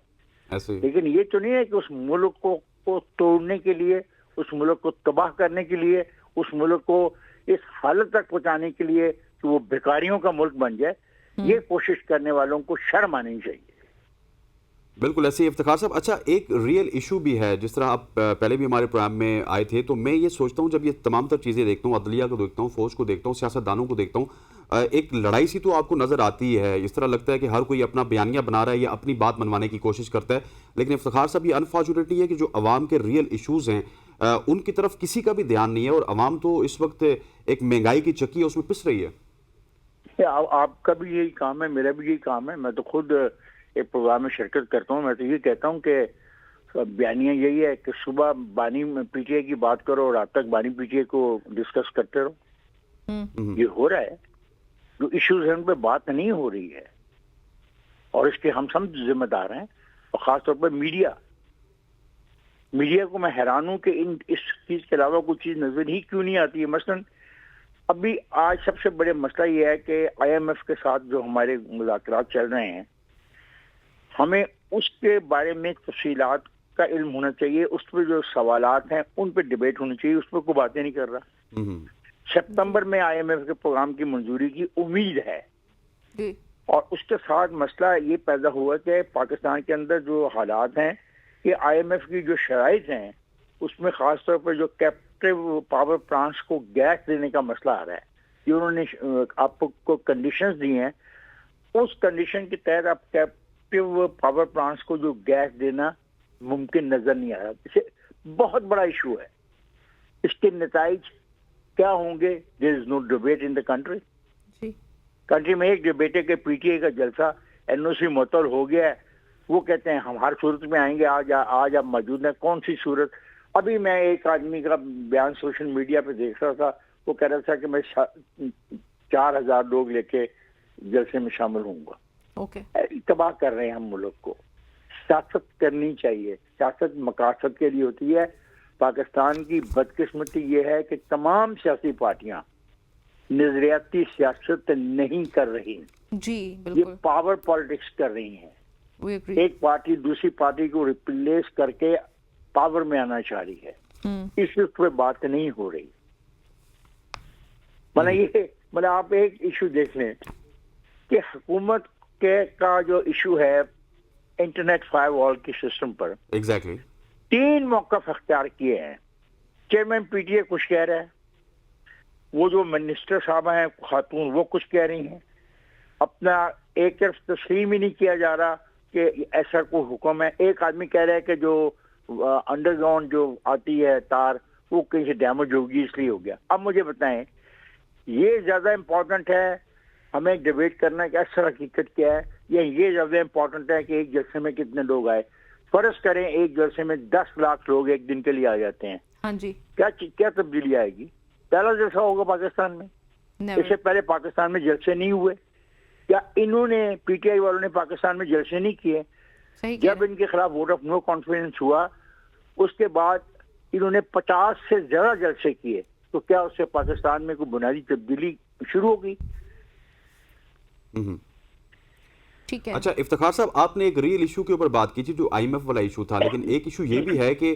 لیکن یہ تو نہیں ہے کہ اس ملک کو توڑنے کے لیے, اس ملک کو تباہ کرنے کے لیے, اس ملک کو اس حالت تک پہنچانے کے لیے کہ وہ بھکاریوں کا ملک بن جائے. یہ کوشش کرنے والوں کو شرم آنی چاہیے. بالکل ایسے افتخار صاحب. اچھا, ایک ریئل ایشو بھی ہے, جس طرح آپ پہلے بھی ہمارے پروگرام میں آئے تھے, تو میں یہ سوچتا ہوں جب یہ تمام تر چیزیں دیکھتا ہوں, عدلیہ کو دیکھتا ہوں, فوج کو دیکھتا ہوں, سیاستدانوں کو دیکھتا ہوں, ایک لڑائی سی تو آپ کو نظر آتی ہے. اس طرح لگتا ہے کہ ہر کوئی اپنا بیانیہ بنا رہا ہے یا اپنی بات منوانے کی کوشش کرتا ہے. لیکن افتخار صاحب, یہ انفارچونیٹلی ہے کہ جو عوام کے ریئل ایشوز ہیں ان کی طرف کسی کا بھی دھیان نہیں ہے, اور عوام تو اس وقت ایک مہنگائی کی چکی ہے, اس میں پس رہی ہے. آپ کا بھی یہی کام ہے, میرا بھی یہی کام ہے. میں تو خود ایک پروگرام میں شرکت کرتا ہوں. میں تو یہ کہتا ہوں کہ بیانیہ یہی ہے کہ صبح بانی پی ٹی آئی کی بات کرو اور رات تک بانی پی ٹی آئی کو ڈسکس کرتے رہو. یہ ہو رہا ہے. جو ایشوز ہیں ان پہ بات نہیں ہو رہی ہے, اور اس کے ہم سب ذمہ دار ہیں, اور خاص طور پر میڈیا کو میں حیران ہوں کہ اس چیز کے علاوہ کوئی چیز نظر ہی کیوں نہیں آتی ہے. مثلاً ابھی آج سب سے بڑے مسئلہ یہ ہے کہ آئی ایم ایف کے ساتھ جو ہمارے مذاکرات چل رہے ہیں, ہمیں اس کے بارے میں تفصیلات کا علم ہونا چاہیے. اس پہ جو سوالات ہیں ان پہ ڈیبیٹ ہونی چاہیے. اس پہ کوئی باتیں نہیں کر رہا. سپتمبر میں آئی ایم ایف کے پروگرام کی منظوری کی امید ہے, اور اس کے ساتھ مسئلہ یہ پیدا ہوا کہ پاکستان کے اندر جو حالات ہیں کہ آئی ایم ایف کی جو شرائط ہیں اس میں خاص طور پر جو کیپٹیو پاور پلانٹس کو گیس دینے کا مسئلہ آ رہا ہے. جو انہوں نے آپ کو کنڈیشنز دی ہیں, اس کنڈیشن کے تحت آپ کیپٹیو پاور پلانٹس کو جو گیس دینا ممکن نظر نہیں آ رہا. اسے بہت بڑا ایشو ہے. اس کے نتائج کیا ہوں گے؟ There is no debate in the country. Country میں ایک ڈبیٹ ہے کہ پی ٹی آئی کا جلسہ این او سی معطل ہو گیا ہے. وہ کہتے ہیں ہم ہر صورت میں آئیں گے. آج آپ موجود ہیں. کون سی صورت؟ ابھی میں ایک آدمی کا بیان سوشل میڈیا پہ دیکھ رہا تھا. وہ کہہ رہا تھا کہ میں 4000 لوگ لے کے جلسے میں شامل ہوں گا. تباہ کر رہے ہیں ہم ملک کو. سیاست کرنی چاہیے. سیاست مقاصد کے لیے ہوتی ہے. پاکستان کی بدقسمتی یہ ہے کہ تمام سیاسی پارٹیاں نظریاتی سیاست نہیں کر رہی. یہ پاور پالیٹکس کر رہی ہیں. ایک پارٹی دوسری پارٹی کو ریپلیس کر کے پاور میں آنا چاہ رہی ہے. اس وقت پہ بات نہیں ہو رہی. مطلب آپ ایک ایشو دیکھ لیں کہ حکومت کا جو ایشو ہے انٹرنیٹ فائر وال کی سسٹم پر, 3 موقف اختیار کیے ہیں. چیئرمین پی ٹی اے کچھ کہہ رہا ہے, وہ جو منسٹر صاحب ہیں خاتون وہ کچھ کہہ رہی ہیں. اپنا ایک طرف تسلیم ہی نہیں کیا جا رہا کہ ایسا کوئی حکم ہے. ایک آدمی کہہ رہا ہے کہ جو انڈر گراؤنڈ جو آتی ہے تار وہ کہیں سے ڈیمیج ہوگی اس لیے ہو گیا. اب مجھے بتائیں, یہ زیادہ امپورٹنٹ ہے ہمیں ڈیبیٹ کرنا کہ اصل حقیقت کیا ہے, یا یہ زیادہ امپورٹنٹ ہے کہ ایک جلسے میں کتنے لوگ آئے؟ فرض کریں ایک جلسے میں 10 لاکھ لوگ ایک دن کے لیے آ جاتے ہیں. ہاں جی, کیا تبدیلی آئے گی؟ پہلا جلسہ ہوگا پاکستان میں. اس سے پہلے پاکستان میں جلسے نہیں ہوئے. یا انہوں نے پی ٹی آئی والوں نے پاکستان میں جلسے نہیں کیے. جب ان کے خلاف ووٹ آف نو کانفیڈنس ہوا اس کے بعد انہوں نے 50 سے زیادہ جلسے کیے. تو کیا اس سے پاکستان میں کوئی بنیادی تبدیلی شروع ہوگی؟ اچھا افتخار صاحب, آپ نے ایک ریئل ایشو کے اوپر بات کی تھی جو آئی ایم ایف والا ایشو تھا, لیکن ایک ایشو یہ بھی ہے کہ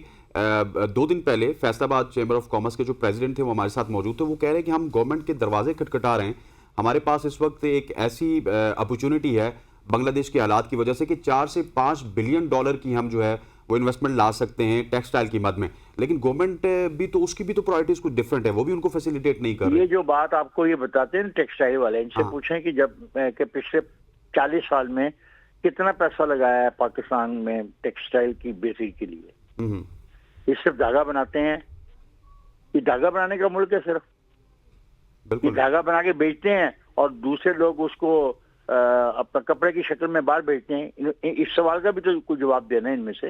2 دن پہلے فیصل آباد چیمبر آف کامرس کے جو پریزیڈنٹ تھے وہ ہمارے ساتھ موجود تھے. وہ کہہ رہے ہیں کہ ہم گورنمنٹ کے دروازے کھٹکھٹا رہے ہیں. ہمارے پاس اس وقت ایک ایسی اپرچونٹی ہے بنگلہ دیش کے حالات کی وجہ سے کہ 4 سے 5 بلین ڈالر کی ہم جو ہے وہ انویسٹمنٹ لا سکتے ہیں ٹیکسٹائل کی مد میں. لیکن گورنمنٹ بھی تو اس کی بھی تو پرائرٹیز کچھ ڈفرینٹ ہے, وہ بھی ان کو فیسیلیٹیٹ نہیں کر رہے. یہ جو بات آپ کو یہ بتاتے ہیں ٹیکسٹائل والے, ان سے پوچھیں کہ جب کہ پچھلے 40 سال میں کتنا پیسہ لگایا ہے پاکستان میں ٹیکسٹائل کی بیسی کے لیے. یہ صرف دھاگا بناتے ہیں. یہ دھاگا بنانے کا ملک ہے صرف. یہ دھاگا بنا کے بیچتے ہیں اور دوسرے لوگ اس کو اپنا کپڑے کی شکل میں باہر بیچتے ہیں. اس سوال کا بھی تو کوئی جواب دینا ہے ان میں سے.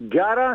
11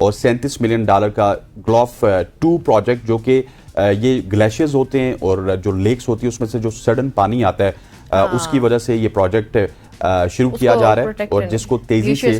اور $37 ملین کا گلوف 2 پروجیکٹ، جو کہ یہ گلیشیئرز ہوتے ہیں اور جو لیکس ہوتی ہیں اس میں سے جو سڈن پانی آتا ہے اس کی وجہ سے یہ پروجیکٹ شروع کیا جا رہا ہے، اور جس کو تیزی سے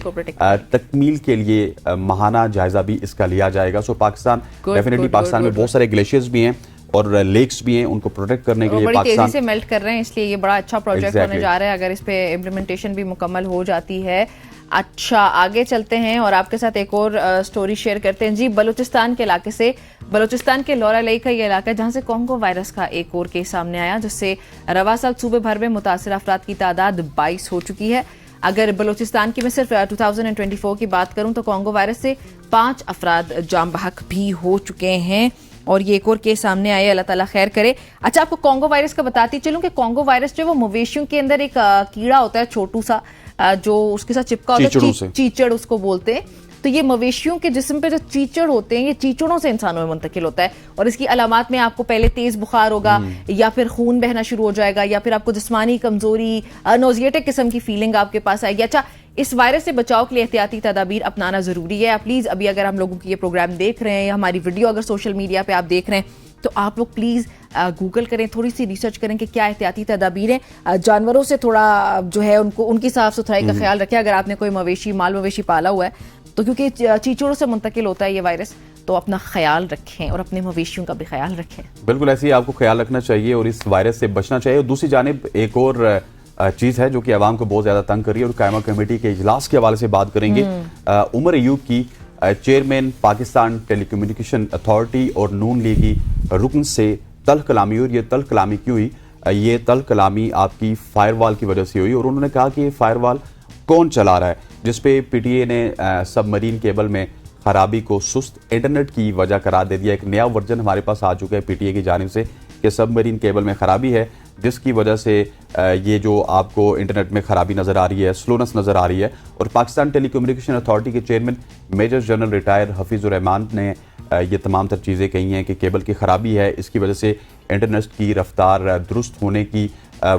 تکمیل کے لیے ماہانہ جائزہ بھی اس کا لیا جائے گا. سو پاکستان ڈیفینیٹلی، پاکستان میں بہت سارے گلیشیئرز بھی ہیں اور لیکس بھی ہیں، ان کو پروٹیکٹ کرنے کے لیے بڑی پاکستان تیزی سے میلٹ کر رہے ہیں، اس لیے یہ بڑا اچھا پروجیکٹ ہونے جا رہا ہے اگر اس پہ امپلیمنٹیشن بھی مکمل ہو جاتی ہے. اچھا آگے چلتے ہیں اور آپ کے ساتھ ایک اور سٹوری شیئر کرتے ہیں. جی بلوچستان کے علاقے سے، بلوچستان کے لورا لئی کا یہ علاقہ ہے جہاں سے کانگو وائرس کا ایک اور کیس سامنے آیا، جس سے رواں سال صوبے بھر میں متاثرہ افراد کی تعداد 22 ہو چکی ہے. اگر بلوچستان کی میں صرف 2024 کی بات کروں تو کانگو وائرس سے 5 افراد جاں بحق بھی ہو چکے ہیں اور یہ ایک اور کیس سامنے آئے. اللہ تعالیٰ خیر کرے. اچھا آپ کو کانگو وائرس کا بتاتی چلوں کہ کانگو وائرس جو وہ مویشیوں کے اندر ایک کیڑا ہوتا ہے چھوٹو سا جو اس کے ساتھ چپکا ہوتا ہے، چیچڑ اس کو بولتے ہیں. تو یہ مویشیوں کے جسم پہ جو چیچڑ ہوتے ہیں یہ چیچڑوں سے انسانوں میں منتقل ہوتا ہے اور اس کی علامات میں آپ کو پہلے تیز بخار ہوگا یا پھر خون بہنا شروع ہو جائے گا یا پھر آپ کو جسمانی کمزوری، نوزیٹک قسم کی فیلنگ آپ کے پاس آئے گی. اچھا اس وائرس سے بچاؤ کے لیے احتیاطی تدابیر اپنانا ضروری ہے. پلیز ابھی اگر ہم لوگوں کی یہ پروگرام دیکھ رہے ہیں یا ہماری ویڈیو اگر سوشل میڈیا پہ آپ دیکھ رہے ہیں تو آپ لوگ پلیز گوگل کریں، تھوڑی سی ریسرچ کریں کہ کیا احتیاطی تدابیر ہیں. جانوروں سے تھوڑا جو ہے ان کی صاف ستھرائی کا خیال رکھیں. اگر آپ نے کوئی مویشی مال مویشی پالا ہوا ہے تو کیونکہ چیچڑوں سے منتقل ہوتا ہے یہ وائرس، تو اپنا خیال رکھیں اور اپنے مویشیوں کا بھی خیال رکھیں. بالکل ایسے ہی آپ کو خیال رکھنا چاہیے اور اس وائرس سے بچنا چاہیے. اور دوسری جانب ایک اور چیز ہے جو کہ عوام کو بہت زیادہ تنگ کر رہی ہے اور قائمہ کمیٹی کے اجلاس کے حوالے سے بات کریں گے. عمر ایوب کی chairman Pakistan telecommunication authority اور نون لیگی رکن سے تلخ کلامی ہوئی. اور یہ تلخ کلامی کیوں ہوئی؟ یہ تلخ کلامی آپ کی فائر وال کی وجہ سے ہوئی اور انہوں نے کہا کہ یہ فائر وال کون چلا رہا ہے، جس پہ پی ٹی اے نے سب مرین کیبل میں خرابی کو سست انٹرنیٹ کی وجہ قرار دے دیا. ایک نیا ورژن ہمارے پاس آ چکا ہے پی ٹی اے کی جانب سے کہ سب مرین کیبل میں خرابی ہے، جس کی وجہ سے یہ جو آپ کو انٹرنیٹ میں خرابی نظر آ رہی ہے، سلونس نظر آ رہی ہے. اور پاکستان ٹیلی کمیونیکیشن اتھارٹی کے chairman major general retired Hafeez ur Rehman نے یہ تمام تر چیزیں کہی ہیں کہ کیبل کی خرابی ہے، اس کی وجہ سے انٹرنیٹ کی رفتار درست ہونے کی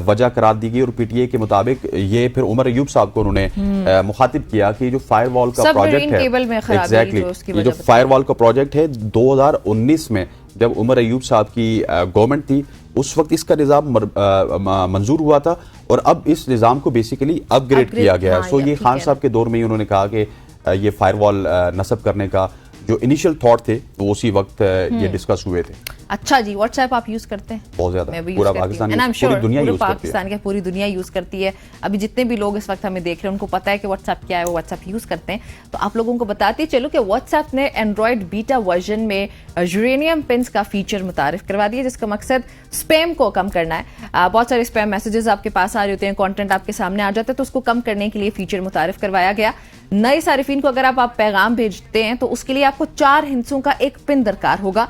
وجہ قرار دی گئی. اور پی ٹی اے کے مطابق یہ پھر عمر ایوب صاحب کو انہوں نے مخاطب کیا کہ جو فائر وال کا پروجیکٹ ہے، ایگزیکٹلی یہ جو فائر وال کا پروجیکٹ ہے 2019 میں جب عمر ایوب صاحب کی گورنمنٹ تھی اس وقت اس کا نظام منظور ہوا تھا اور اب اس نظام کو بیسیکلی اپ گریڈ کیا گیا ہے. سو یہ خان صاحب کے دور میں ہی انہوں نے کہا کہ یہ فائر وال نصب کرنے کا جو انیشل تھاٹ تھے وہ اسی وقت یہ ڈسکس ہوئے تھے. اچھا جی واٹس ایپ آپ یوز کرتے ہیں؟ بہت زیادہ، پورا پاکستان پوری دنیا یوز کرتی ہے. ابھی جتنے بھی لوگ اس وقت ہمیں دیکھ رہے ہیں ان کو پتا ہے کہ واٹس ایپ کیا ہے، وہ واٹس ایپ یوز کرتے ہیں. تو آپ لوگوں کو بتاتی چلو کہ واٹس ایپ نے اینڈرائڈ بیٹا ورژن میں یورینیم پنس کا فیچر متعارف کروا دیا جس کا مقصد اسپیم کو کم کرنا ہے. بہت سارے اسپیم میسیجز آپ کے پاس آ رہے ہوتے ہیں، کانٹینٹ آپ کے سامنے آ جاتا ہے، تو اس کو کم کرنے کے لیے فیچر متعارف کروایا گیا. نئے صارفین کو اگر آپ پیغام بھیجتے ہیں تو اس کے لیے آپ کو 4 ہندسوں کا ایک پن درکار ہوگا.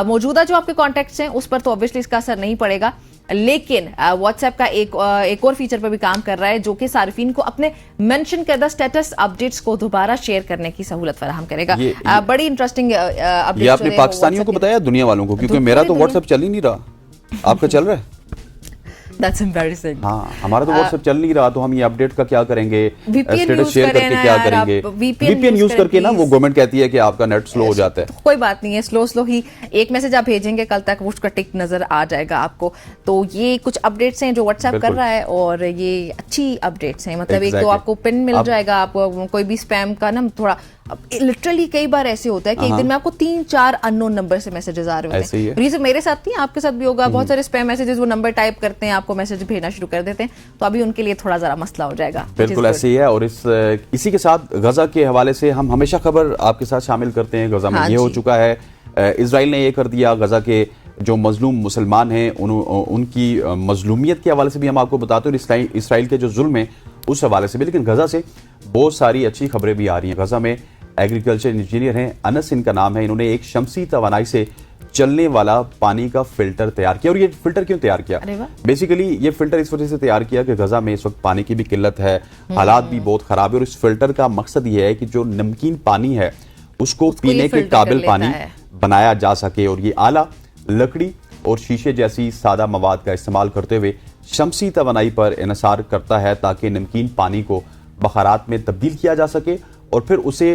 موجودہ جو آپ کے کانٹیکٹس ہیں اس پر تو obviously اس کا اثر نہیں پڑے گا، لیکن واٹس ایپ کا ایک اور فیچر پر بھی کام کر رہا ہے جو کہ صارفین کو اپنے مینشن کردہ سٹیٹس اپڈیٹس کو دوبارہ شیئر کرنے کی سہولت فراہم کرے گا. بڑی انٹرسٹنگ اپڈیٹ. یہ آپ نے پاکستانیوں کو بتایا دنیا والوں کو؟ کیونکہ میرا تو واٹس ایپ چل ہی نہیں رہا. آپ کا چل رہا ہے؟ That's embarrassing. ہاں ہمارا تو واٹس ایپ چل نہیں رہا تو ہم یہ اپڈیٹ کا کیا کریں گے، اسٹیٹس شیئر کر کے کیا کریں گے؟ وی پی این یوز کر کے نا وہ گورنمنٹ کہتی ہے کہ آپ کا نیٹ سلو ہو جاتا ہے. کوئی بات نہیں ہے، سلو ہی ایک میسج آپ بھیجیں گے کل تک وہ اس کا ٹک نظر آ جائے گا آپ کو. تو یہ کچھ اپڈیٹس ہیں جو واٹس ایپ کر رہا ہے اور یہ اچھی اپڈیٹس ہیں. مطلب ایک تو آپ کو پن مل جائے گا، آپ کو کوئی بھی اسپیم کا نا تھوڑا لٹرلی کئی بار ایسے ہوتا ہے کہ ایک دن میں آپ کو 3-4 ان نون نمبر سے میسجز آ رہے ہوتے ہیں. ریزن میرے ساتھ نہیں، آپ کے ساتھ بھی ہوگا. بہت سارے اسپیم میسجز وہ نمبر ٹائپ کرتے ہیں، آپ کو میسج بھیجنا شروع کر دیتے ہیں، تو ابھی ان کے لیے تھوڑا ذرا مسئلہ ہو جائے گا. بالکل ایسے ہی ہے. اور اسی کے ساتھ غزہ کے حوالے سے ہم ہمیشہ خبر آپ کے ساتھ شامل کرتے ہیں. غزہ میں یہ ہو چکا ہے، اسرائیل نے یہ کر دیا. غزہ کے جو مظلوم مسلمان ہیں ان کی مظلومیت کے حوالے سے بھی ہم آپ کو بتاتے ہیں، اسرائیل کے جو ظلم ہے اس حوالے سے بھی. لیکن غزہ سے بہت ساری اچھی خبریں بھی آ رہی ہیں. غزہ میں ایگریکلچر انجینئر ہیں، انس ان کا نام ہے. انہوں نے ایک شمسی توانائی سے چلنے والا پانی کا فلٹر تیار کیا. اور یہ فلٹر کیوں تیار کیا؟ بیسیکلی یہ فلٹر اس وجہ سے تیار کیا کہ غزہ میں اس وقت پانی کی بھی قلت ہے، حالات بھی بہت خراب ہے. اور اس فلٹر کا مقصد یہ ہے کہ جو نمکین پانی ہے اس کو پینے کے قابل پانی بنایا جا سکے. اور یہ آلہ لکڑی اور شیشے جیسی سادہ مواد کا استعمال کرتے ہوئے شمسی توانائی پر انحصار کرتا ہے تاکہ نمکین پانی کو بخارات میں تبدیل کیا جا سکے اور پھر اسے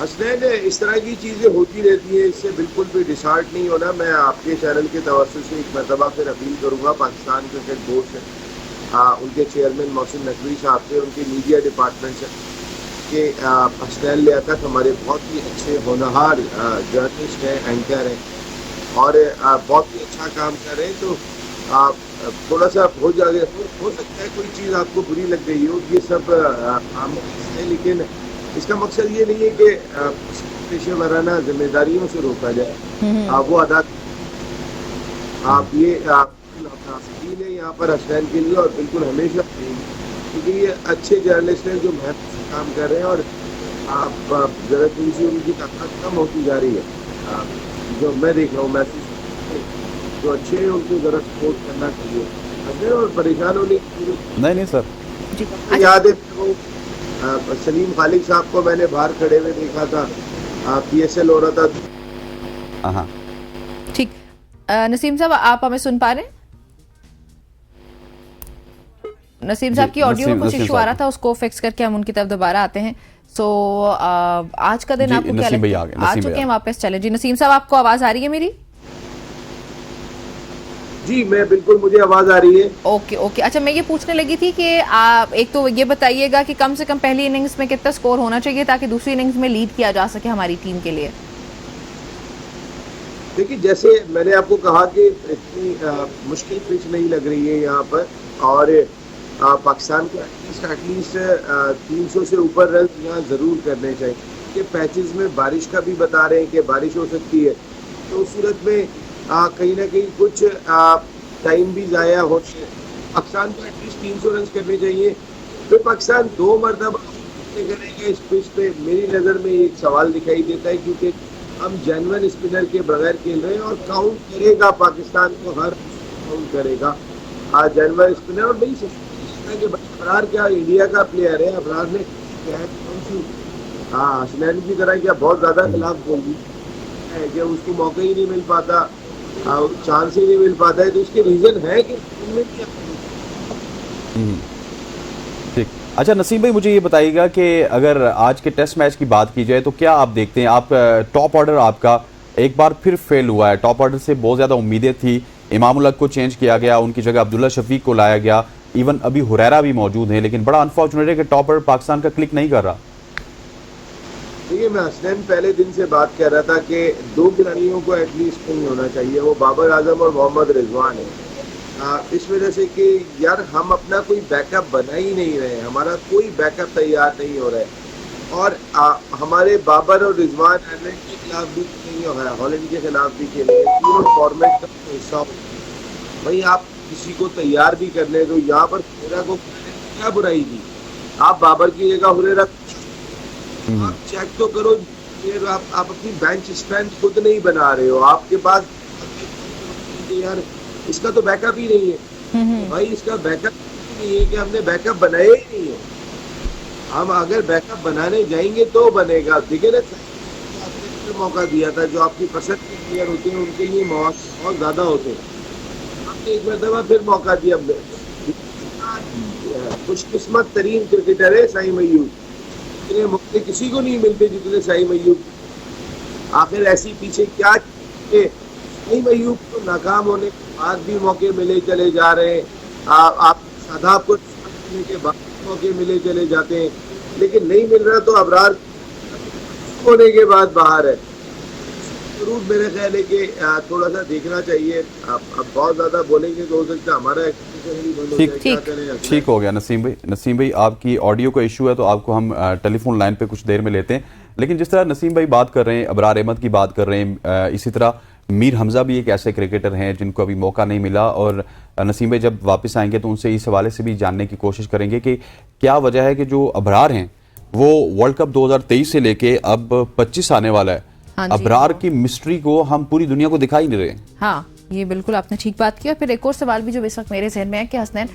حسنین اس طرح کی چیزیں ہوتی رہتی ہیں، اس سے بالکل بھی ڈسہارٹ نہیں ہونا. میں آپ کے چینل کے توسط سے ایک مرتبہ پھر اپیل کروں گا پاکستان کرکٹ بورڈ سے، ان کے چیئرمین محسن نقوی صاحب سے، ان کے میڈیا ڈپارٹمنٹ سے، کہ حسنین لیاقت ہمارے بہت ہی اچھے ہونہار جرنلسٹ ہیں، اینکر ہیں اور بہت ہی اچھا کام کر رہے ہیں. تو تھوڑا سا ہو سکتا ہے کوئی چیز آپ کو بری لگ رہی ہو، یہ سب عام ہے، لیکن اس کا مقصد یہ نہیں ہے کہ پیشہ ورانہ ذمہ داریوں سے روکا جائے، وہ ادا آپ یہ اپیل ہے یہاں پر حسنین کے لیے، اور بالکل ہمیشہ کیونکہ یہ اچھے جرنلسٹ ہیں جو محنت سے کام کر رہے ہیں، اور آپ ذرا تھوڑی سی ان کی طاقت کم ہوتی جا رہی ہے، جو میں دیکھ رہا ہوں محسوس، جو اچھے ہیں ان کو ذرا سپورٹ کرنا چاہیے اور پریشان ہونے کی نہیں سر. یاد ہے وہ سلیم خالق صاحب کو میں نے باہر کھڑے ہوئے دیکھا تھا، پی ایس ایل ہو رہا تھا. ٹھیک، نسیم صاحب آپ ہمیں سن پا رہے ہیں؟ نسیم صاحب کی آڈیو میں کچھ ایشو آ رہا تھا، اس کو فکس کر کے ہم ان کی طرف دوبارہ آتے ہیں. سو آج کا دن آپ کو کیا لگتا ہے؟ آ چکے ہیں واپس، چلیں جی. نسیم صاحب آپ کو آواز آ رہی ہے میری؟ جی میں بالکل، مجھے آواز آ رہی ہے. اوکے. اچھا میں یہ پوچھنے لگی تھی کہ آپ ایک تو یہ بتائیے گا کہ کم سے کم پہلی اننگز میں کتنا سکور ہونا چاہیے تاکہ دوسری اننگز میں لیڈ کیا جا سکے ہماری ٹیم کے لیے؟ دیکھیے جیسے میں نے آپ کو کہا کہ اتنی مشکل پچ نہیں لگ رہی ہے یہاں پر، اور پاکستان کو ایٹ لیسٹ 300 سے اوپر رنز یہاں ضرور کرنے چاہیے، کہ پیچز میں بارش کا بھی بتا رہے ہیں کہ بارش ہو سکتی ہے، تو اس صورت میں کہیں نہ کہیں کچھ ٹائم بھی ضائع ہوتے ہیں. پاکستان کو ایٹ لیسٹ 300 رنز کرنے چاہیے. پھر پاکستان 2 مرتبہ کریں گے اس پچ پہ، میری نظر میں ایک سوال دکھائی دیتا ہے، کیونکہ ہم جینون اسپنر کے بغیر کھیل رہے ہیں، اور کاؤنٹ کرے گا پاکستان کو، ہر کاؤنٹ کرے گا جینون اسپنر. اور نہیں سکتا کہ ابرار کیا انڈیا کا پلیئر ہے، ابرار نے حسنین کی طرح کیا بہت زیادہ خلاف بول دی کہ اس کو موقع ہی نہیں مل پاتا، چانس ہی نہیں مل پاتا ہے، تو اس کے ریزن ہے کہ ٹھیک. اچھا نسیم بھائی مجھے یہ بتائیے گا کہ اگر آج کے ٹیسٹ میچ کی بات کی جائے تو کیا آپ دیکھتے ہیں، آپ ٹاپ آرڈر آپ کا ایک بار پھر فیل ہوا ہے، ٹاپ آرڈر سے بہت زیادہ امیدیں تھی، امام الحق کو چینج کیا گیا، ان کی جگہ عبداللہ شفیق کو لایا گیا، ایون ابھی ہریرا بھی موجود ہیں، لیکن بڑا انفارچونیٹ ہے کہ ٹاپ آرڈر پاکستان کا کلک نہیں کر رہا. دیکھیے میں حسنین پہلے دن سے بات کر رہا تھا کہ 2 کھلاڑیوں کو ایٹ لیسٹ نہیں ہونا چاہیے، وہ بابر اعظم اور محمد رضوان ہیں، اس وجہ سے کہ یار ہم اپنا کوئی بیک اپ بنا ہی نہیں رہے، ہمارا کوئی بیک اپ تیار نہیں ہو رہا ہے، اور ہمارے بابر اور رضوان آئرلینڈ کے خلاف بھی نہیں ہو رہا ہے، ہالینڈ کے خلاف بھی کھیلے، تینوں فارمیٹ کا حصہ ہو. بھائی آپ کسی کو تیار بھی کر لیں تو یہاں پر ہریرا کو کیا برائی کی؟ آپ بابر کی جگہ ہریرا آپ چیک تو کرو، آپ اپنی بینچ اسٹرینتھ خود نہیں بنا رہے ہو، آپ کے پاس یار اس کا تو بیک اپ ہی نہیں ہے. بھائی اس کا بیک اپ نہیں ہے کہ ہم نے بیک اپ بنایا ہی نہیں ہے. ہم اگر بیک اپ بنانے جائیں گے تو بنے گا. دیکھیں نا موقع دیا تھا، جو آپ کی پسند کے پلیئر ہوتے ہیں ان کے لیے مواقع بہت زیادہ ہوتے ہیں، آپ نے ایک مرتبہ پھر موقع دیا. خوش قسمت ترین کرکٹر ہے سعیم ایوب، اتنے موقع کسی کو نہیں ملتے جتنے سعیم ایوب. آخر ایسی پیچھے کیا سعیم ایوب کو ناکام ہونے کے بعد بھی موقع ملے چلے جا رہے ہیں، آپ شاداب کو کے بعد موقع ملے چلے جاتے ہیں، لیکن نہیں مل رہا تو ابرار ہونے کے بعد باہر ہے. ضرور میرے خیال ہے کہ تھوڑا سا دیکھنا چاہیے. اب بہت زیادہ بولیں گے تو ہو سکتا ہے ہمارا ٹھیک ہو گیا. نسیم بھائی آپ کی آڈیو کا ایشو ہے تو آپ کو ہم ٹیلی فون لائن پہ کچھ دیر میں لیتے ہیں، لیکن جس طرح نسیم بھائی بات کر رہے ہیں، ابرار احمد کی بات کر رہے ہیں، اسی طرح میر حمزہ بھی ایک ایسے کرکٹر ہیں جن کو ابھی موقع نہیں ملا، اور نسیم بھائی جب واپس آئیں گے تو ان سے اس حوالے سے بھی جاننے کی کوشش کریں گے کہ کیا وجہ ہے کہ جو ابرار ہیں وہ ورلڈ کپ 2023 سے لے کے اب 25 آنے والا ہے، ابرار کی مسٹری کو ہم پوری دنیا کو دکھا ہی نہیں رہے. ہاں یہ بالکل آپ نے ٹھیک بات کی. اور پھر ایک اور سوال بھی جو اس وقت میرے ذہن میں ہے کہ حسنین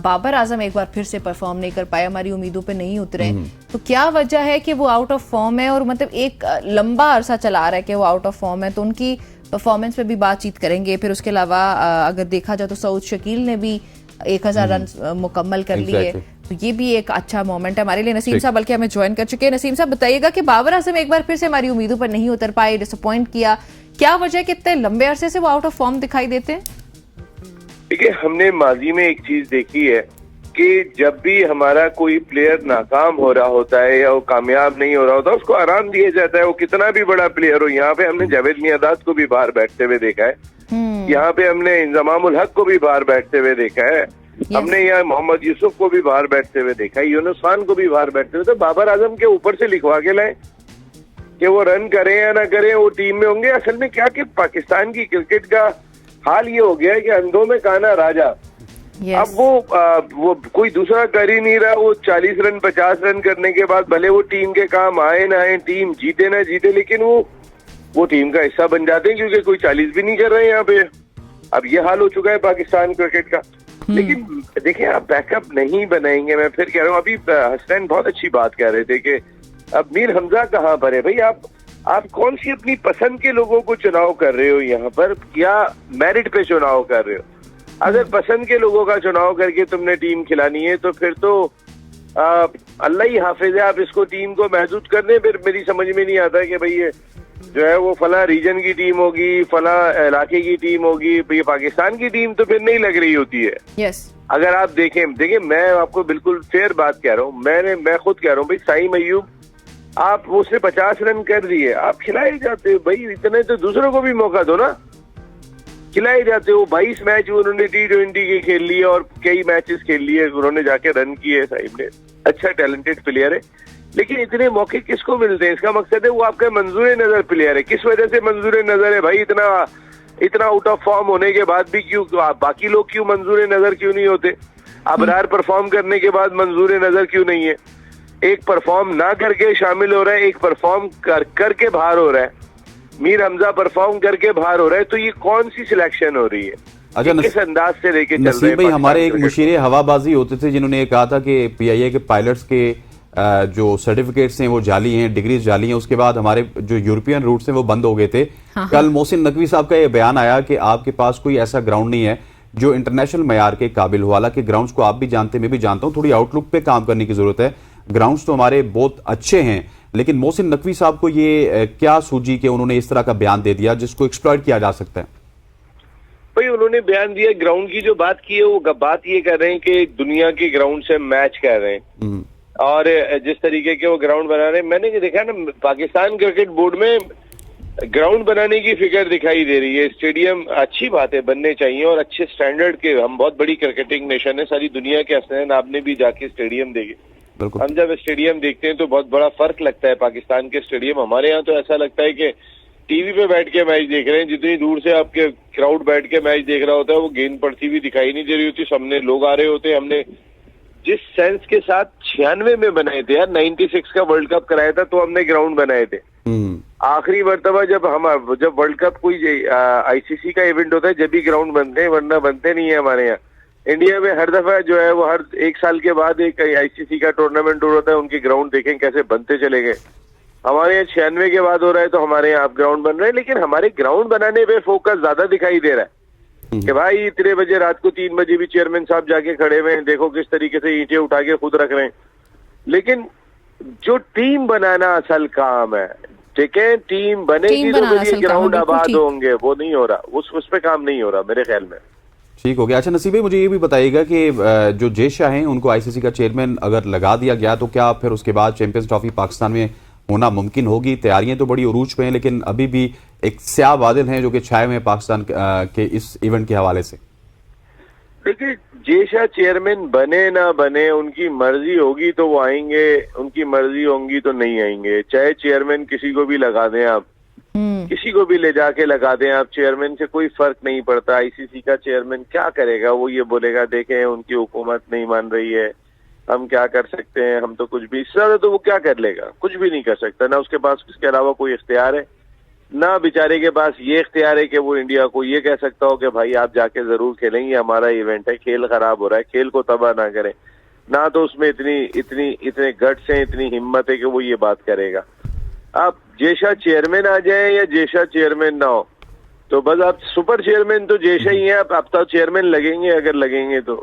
بابر اعظم ایک بار پھر سے پرفارم نہیں کر پائے، ہماری امیدوں پہ نہیں اترے، تو کیا وجہ ہے کہ وہ آؤٹ آف فارم ہے، اور مطلب ایک لمبا عرصہ چلا رہا ہے کہ وہ آؤٹ آف فارم ہے، تو ان کی پرفارمنس پہ بھی بات چیت کریں گے. پھر اس کے علاوہ اگر دیکھا جائے تو سعود شکیل نے بھی 1000 رن مکمل کر لیے، تو یہ بھی ایک اچھا مومنٹ ہے ہمارے لیے. نسیم صاحب بلکہ ہمیں جوائن کر چکے ہیں. نسیم صاحب بتائیے گا کہ بابر اعظم ایک بار پھر سے ہماری امیدوں پر نہیں اتر پائے, ڈس اپوائنٹ کیا, کیا وجہ کہ اتنے لمبے عرصے سے وہ آؤٹ آف فارم دکھائی دیتے ہیں؟ دیکھیے, ہم نے ماضی میں ایک چیز دیکھی ہے کہ جب بھی ہمارا کوئی پلیئر ناکام ہو رہا ہوتا ہے یا وہ کامیاب نہیں ہو رہا ہوتا, اس کو آرام دیا جاتا ہے, وہ کتنا بھی بڑا پلیئر ہو. یہاں پہ ہم نے جاوید میانداد کو بھی باہر بیٹھتے ہوئے دیکھا ہے, یہاں پہ ہم نے انضمام الحق کو بھی باہر بیٹھتے ہوئے دیکھا ہے, ہم نے یہاں محمد یوسف کو بھی باہر بیٹھتے ہوئے دیکھا ہے, یونس خان کو بھی باہر بیٹھتے ہوئے. تو بابر اعظم کے اوپر سے لکھوا کے لائیں کہ وہ رن کریں یا نہ کریں, وہ ٹیم میں ہوں گے. اصل میں کیا کہ پاکستان کی کرکٹ کا حال یہ ہو گیا ہے کہ اندھوں میں کانا راجا. اب وہ کوئی دوسرا کر ہی نہیں رہا. وہ 40 رن 50 رن کرنے کے بعد بھلے وہ ٹیم کے کام آئے نہ آئے, ٹیم جیتے نہ جیتے, لیکن وہ ٹیم کا حصہ بن جاتے ہیں, کیونکہ کوئی 40 بھی نہیں کر رہے یہاں پہ. اب یہ حال ہو چکا ہے پاکستان کرکٹ کا. لیکن دیکھیں, آپ بیک اپ نہیں بنائیں گے. میں پھر کہہ رہا ہوں, ابھی حسنین بہت اچھی بات کہہ رہے تھے کہ اب میر حمزہ کہاں پر ہے. بھائی آپ کون سی اپنی پسند کے لوگوں کو چناؤ کر رہے ہو یہاں پر, یا میرٹ پہ چناؤ کر رہے ہو؟ اگر پسند کے لوگوں کا چناؤ کر کے تم نے ٹیم کھلانی ہے تو پھر تو اللہ ہی حافظ ہے. آپ اس کو ٹیم کو محدود کر دیں. پھر میری سمجھ میں نہیں آتا کہ بھئی جو ہے وہ فلاں ریجن کی ٹیم ہوگی, فلاں علاقے کی ٹیم ہوگی, یہ پاکستان کی ٹیم تو پھر نہیں لگ رہی ہوتی ہے. اگر آپ دیکھیں, میں آپ کو بالکل فیئر بات کہہ رہا ہوں, میں خود کہہ رہا ہوں, بھائی سعیم ایوب آپ اس نے 50 رن کر دیے, آپ کھلائے جاتے. بھائی اتنے تو دوسروں کو بھی موقع دو نا, کھلائے جاتے ہو. 22 میچ انہوں نے T20 کے کھیل لیے اور کئی میچز کھیل لیے, انہوں نے جا کے رن کیے. سعیم نے اچھا ٹیلنٹڈ پلیئر ہے, لیکن اتنے موقع کس کو ملتے ہیں؟ اس کا مقصد ہے وہ آپ کا منظور نظر پلیئر ہے. کس وجہ سے منظور نظر ہے بھائی؟ اتنا آؤٹ آف فارم ہونے کے بعد بھی کیوں باقی لوگ کیوں منظور نظر کیوں نہیں ہوتے؟ ابرار پرفارم کرنے کے بعد منظور نظر کیوں نہیں ہے؟ ایک پرفارم نہ کر کے شامل ہو رہا ہے, ایک پرفارم کر کے باہر ہو رہا ہے. میر حمزہ پرفارم کر کے باہر ہو رہا ہے, تو یہ کون سی سلیکشن ہو رہی ہے؟ اچھا, کس انداز سے لے کے چل رہے ہیں؟ نسیم بھائی, ہمارے ایک مشیر ہوا بازی ہوتے تھے جنہوں نے یہ کہا تھا کہ پی آئی اے کے پائلٹس کے جو سرٹیفکیٹس ہیں وہ جعلی ہیں, ڈگریز جعلی ہیں. اس کے بعد ہمارے جو یورپین روٹس ہیں وہ بند ہو گئے تھے. کل محسن نقوی صاحب کا یہ بیان آیا کہ آپ کے پاس کوئی ایسا گراؤنڈ نہیں ہے جو انٹرنیشنل معیار کے قابل ہو. حالانکہ گراؤنڈز کو آپ بھی جانتے ہیں, میں بھی جانتا ہوں, تھوڑی آؤٹ لک پہ کام کرنے کی ضرورت ہے. گراؤنڈز تو ہمارے بہت اچھے ہیں, لیکن محسن نقوی صاحب کو یہ کیا سوجی کہ انہوں نے اس طرح کا بیان دے دیا جس کو ایکسپلائٹ کیا جا سکتا ہے؟ بھائی انہوں نے بیان دیا, گراؤنڈ کی جو بات کی ہے وہ بات یہ کر رہے ہیں کہ دنیا کے گراؤنڈ سے میچ کر رہے ہیں, اور جس طریقے کے وہ گراؤنڈ بنا رہے ہیں. میں نے دیکھا نا پاکستان کرکٹ بورڈ میں گراؤنڈ بنانے کی فکر دکھائی دے رہی ہے. اسٹیڈیم اچھی بات ہے, بننے چاہیے, اور اچھے سٹینڈرڈ کے. ہم بہت بڑی کرکٹنگ نیشن ہے, ساری دنیا کے حسنین آپ نے بھی جا کے اسٹیڈیم دیکھے. ہم جب اسٹیڈیم دیکھتے ہیں تو بہت بڑا فرق لگتا ہے پاکستان کے اسٹیڈیم. ہمارے یہاں تو ایسا لگتا ہے کہ ٹی وی پہ بیٹھ کے میچ دیکھ رہے ہیں. جتنی دور سے آپ کے کراؤڈ بیٹھ کے میچ دیکھ رہا ہوتا ہے وہ گیند پڑتی ہوئی دکھائی نہیں دے رہی ہوتی. سامنے لوگ آ رہے ہوتے ہیں. ہم نے جس سینس کے ساتھ 96 میں بنائے تھے یار, 96 کا ورلڈ کپ کرایا تھا تو ہم نے گراؤنڈ بنائے تھے. آخری مرتبہ جب ورلڈ کپ کوئی آئی سی سی کا ایونٹ ہوتا ہے جب بھی گراؤنڈ بنتے ہیں, ورنہ بنتے نہیں ہیں. ہمارے یہاں انڈیا میں ہر دفعہ جو ہے وہ ہر 1 سال کے بعد ایک آئی سی سی کا ٹورنامنٹ ہوتا ہے, ان کے گراؤنڈ دیکھیں کیسے بنتے چلے گئے. ہمارے یہاں 96 کے بعد ہو رہا ہے تو ہمارے یہاں آپ گراؤنڈ بن رہے ہیں. لیکن ہمارے گراؤنڈ بنانے پہ فوکس زیادہ دکھائی دے رہا ہے کہ بھائی اتنے بجے رات کو 3 بجے بھی چیئرمین صاحب جا کے کھڑے ہوئے ہیں, دیکھو کس طریقے سے اینٹیں اٹھا کے خود رکھ رہے ہیں. لیکن جو ٹیم بنانا اصل کام ہے, ٹھیک ہے, ٹیم بنے گی تو پھر گراؤنڈ آباد ہوں گے, وہ نہیں ہو رہا, اس پہ کام نہیں ہو رہا میرے خیال میں. ٹھیک ہو گیا. اچھا نصیب بھائی, مجھے یہ بھی بتائیے گا کہ جو جے شاہ ہیں ان کو آئی سی سی کا چیئرمین اگر لگا دیا گیا تو کیا پھر اس کے بعد چیمپئنز ٹرافی پاکستان میں ہونا ممکن ہوگی؟ تیاریاں تو بڑی عروج پہ ہیں, لیکن ابھی بھی ایک سیاہ بادل ہیں جو کہ چھائے ہوئے ہیں پاکستان کے اس ایونٹ کے حوالے سے. دیکھیے, جے شاہ چیئرمین بنے نہ بنے, ان کی مرضی ہوگی تو وہ آئیں گے, ان کی مرضی ہوں گی تو نہیں آئیں گے. چاہے چیئرمین کسی کو بھی لگا دیں, آپ کسی کو بھی لے جا کے لگا دیں آپ, چیئرمین سے کوئی فرق نہیں پڑتا. آئی سی سی کا چیئرمین کیا کرے گا؟ وہ یہ بولے گا دیکھیں ان کی حکومت نہیں مان رہی ہے, ہم کیا کر سکتے ہیں, ہم تو کچھ بھی. اس طرح تو وہ کیا کر لے گا؟ کچھ بھی نہیں کر سکتا. نہ اس کے پاس اس کے علاوہ کوئی اختیار ہے, نہ بیچارے کے پاس یہ اختیار ہے کہ وہ انڈیا کو یہ کہہ سکتا ہو کہ بھائی آپ جا کے ضرور کھیلیں, یہ ہمارا ایونٹ ہے, کھیل خراب ہو رہا ہے, کھیل کو تباہ نہ کریں. نہ تو اس میں اتنے گٹس ہیں, اتنی ہمت ہے کہ وہ یہ بات کرے گا. آپ جے شاہ چیئرمین آ جائیں یا جے شاہ چیئرمین نہ ہو تو بس آپ سپر چیئرمین تو جے شاہ ہی ہیں, آپ تو چیئرمین لگیں گے اگر لگیں گے تو.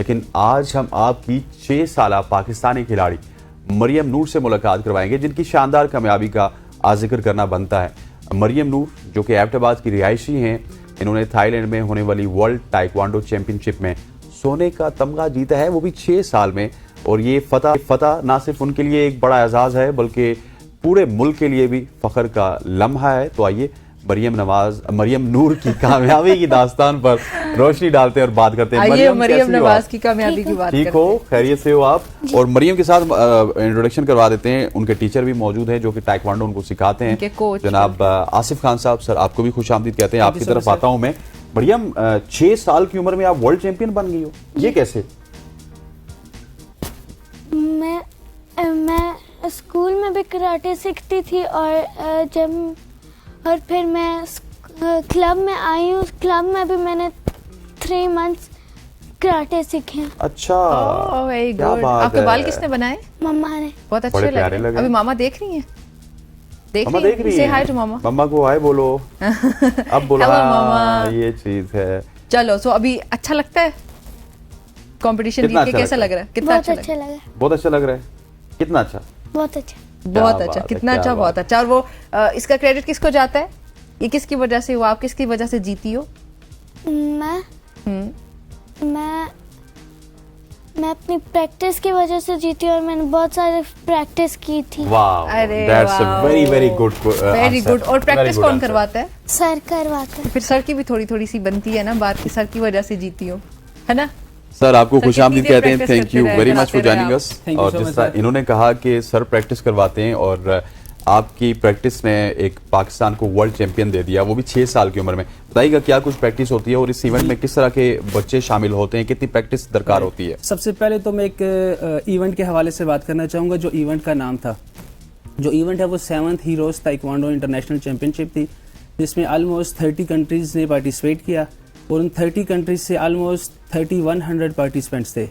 لیکن آج ہم آپ کی 6 سالہ پاکستانی کھلاڑی مریم نور سے ملاقات کروائیں گے جن کی شاندار کامیابی کا ذکر کرنا بنتا ہے. مریم نور جو کہ ایبٹ آباد کی رہائشی ہیں, انہوں نے تھائی لینڈ میں ہونے والی ورلڈ تائیکوانڈو چیمپئن شپ میں سونے کا تمغہ جیتا ہے, وہ بھی 6 سال میں. اور یہ فتح نہ صرف ان کے لیے ایک بڑا اعزاز ہے بلکہ پورے ملک کے لیے بھی فخر کا لمحہ ہے. تو آئیے مریم نور کی کامیابی کی داستان پر روشنی ڈالتے ہیں اور بات کرتے ہیں. مریم نواز کی کامیابی کی بات. ٹھیک ہو, خیریت سے ہو آپ؟ اور مریم کے ساتھ انٹروڈکشن کروا دیتے ہیں, ان کے ٹیچر بھی موجود ہیں جو کہ تائیکوانڈو ان کو سکھاتے ہیں, جناب آصف خان صاحب. سر آپ کو بھی خوش آمدید کہتے ہیں, آپ کی طرف آتا ہوں میں. مریم 6 سال کی عمر میں آپ ورلڈ چیمپئن بن گئی ہو, یہ کیسے؟ میں اسکول میں بھی کراٹے سیکھتی تھی اور پھر میں کلب میں آئی ہوں. کلب میں بھی میں نے 3 months کراٹے سیکھے. اچھا, آپ کے بال کس نے بنائے؟ مما نے. بہت اچھے لگے. ابھی ماما دیکھ رہی ہیں؟ دیکھ رہی ہیں. مما کو ہائے بولو. اب بولا یہ چیز ہے. چلو, سو ابھی اچھا لگتا ہے کمپٹیشن جیت کے؟ کیسا لگ رہا ہے؟ کتنا اچھا لگ رہا ہے؟ بہت اچھا لگ رہا ہے. کتنا اچھا؟ بہت اچھا. بہت اچھا. کتنا اچھا؟ بہت اچھا. اور وہ اس کا کریڈٹ کس کو جاتا ہے؟ یہ کس کی وجہ سے ہوا؟ آپ کس کی وجہ سے جیتی ہو؟ میں اپنی پریکٹس کی وجہ سے جیتی اور میں نے بہت سارے پریکٹس کی تھی. Very good. اور پریکٹس کون کرواتا ہے؟ سر کرواتا ہے. پھر سر کی بھی تھوڑی تھوڑی سی بنتی ہے نا بات, کی سر کی وجہ سے جیتی ہو, ہے نا؟ سر آپ کو خوش آمدید کہتے ہیں. Thank you very much for joining us. اور جس طرح انہوں نے کہا کہ سر پریکٹس کرواتے ہیں اور آپ کی پریکٹس نے ایک پاکستان کو ورلڈ چیمپئن دے دیا, وہ بھی 6 سال کی عمر میں. بتائیے گا کیا کچھ پریکٹس ہوتی ہے اور اس ایونٹ میں کس طرح کے بچے شامل ہوتے ہیں, کتنی پریکٹس درکار ہوتی ہے؟ سب سے پہلے تو میں ایک ایونٹ کے حوالے سے بات کرنا چاہوں گا. جو ایونٹ کا نام تھا, جو ایونٹ ہے وہ 7th heroes taekwondo international championship تھی, جس میں آلموسٹ 30 کنٹریز نے پارٹیسپیٹ کیا اور ان 30 کنٹریز سے آلموسٹ 3100 پارٹیسپینٹس تھے,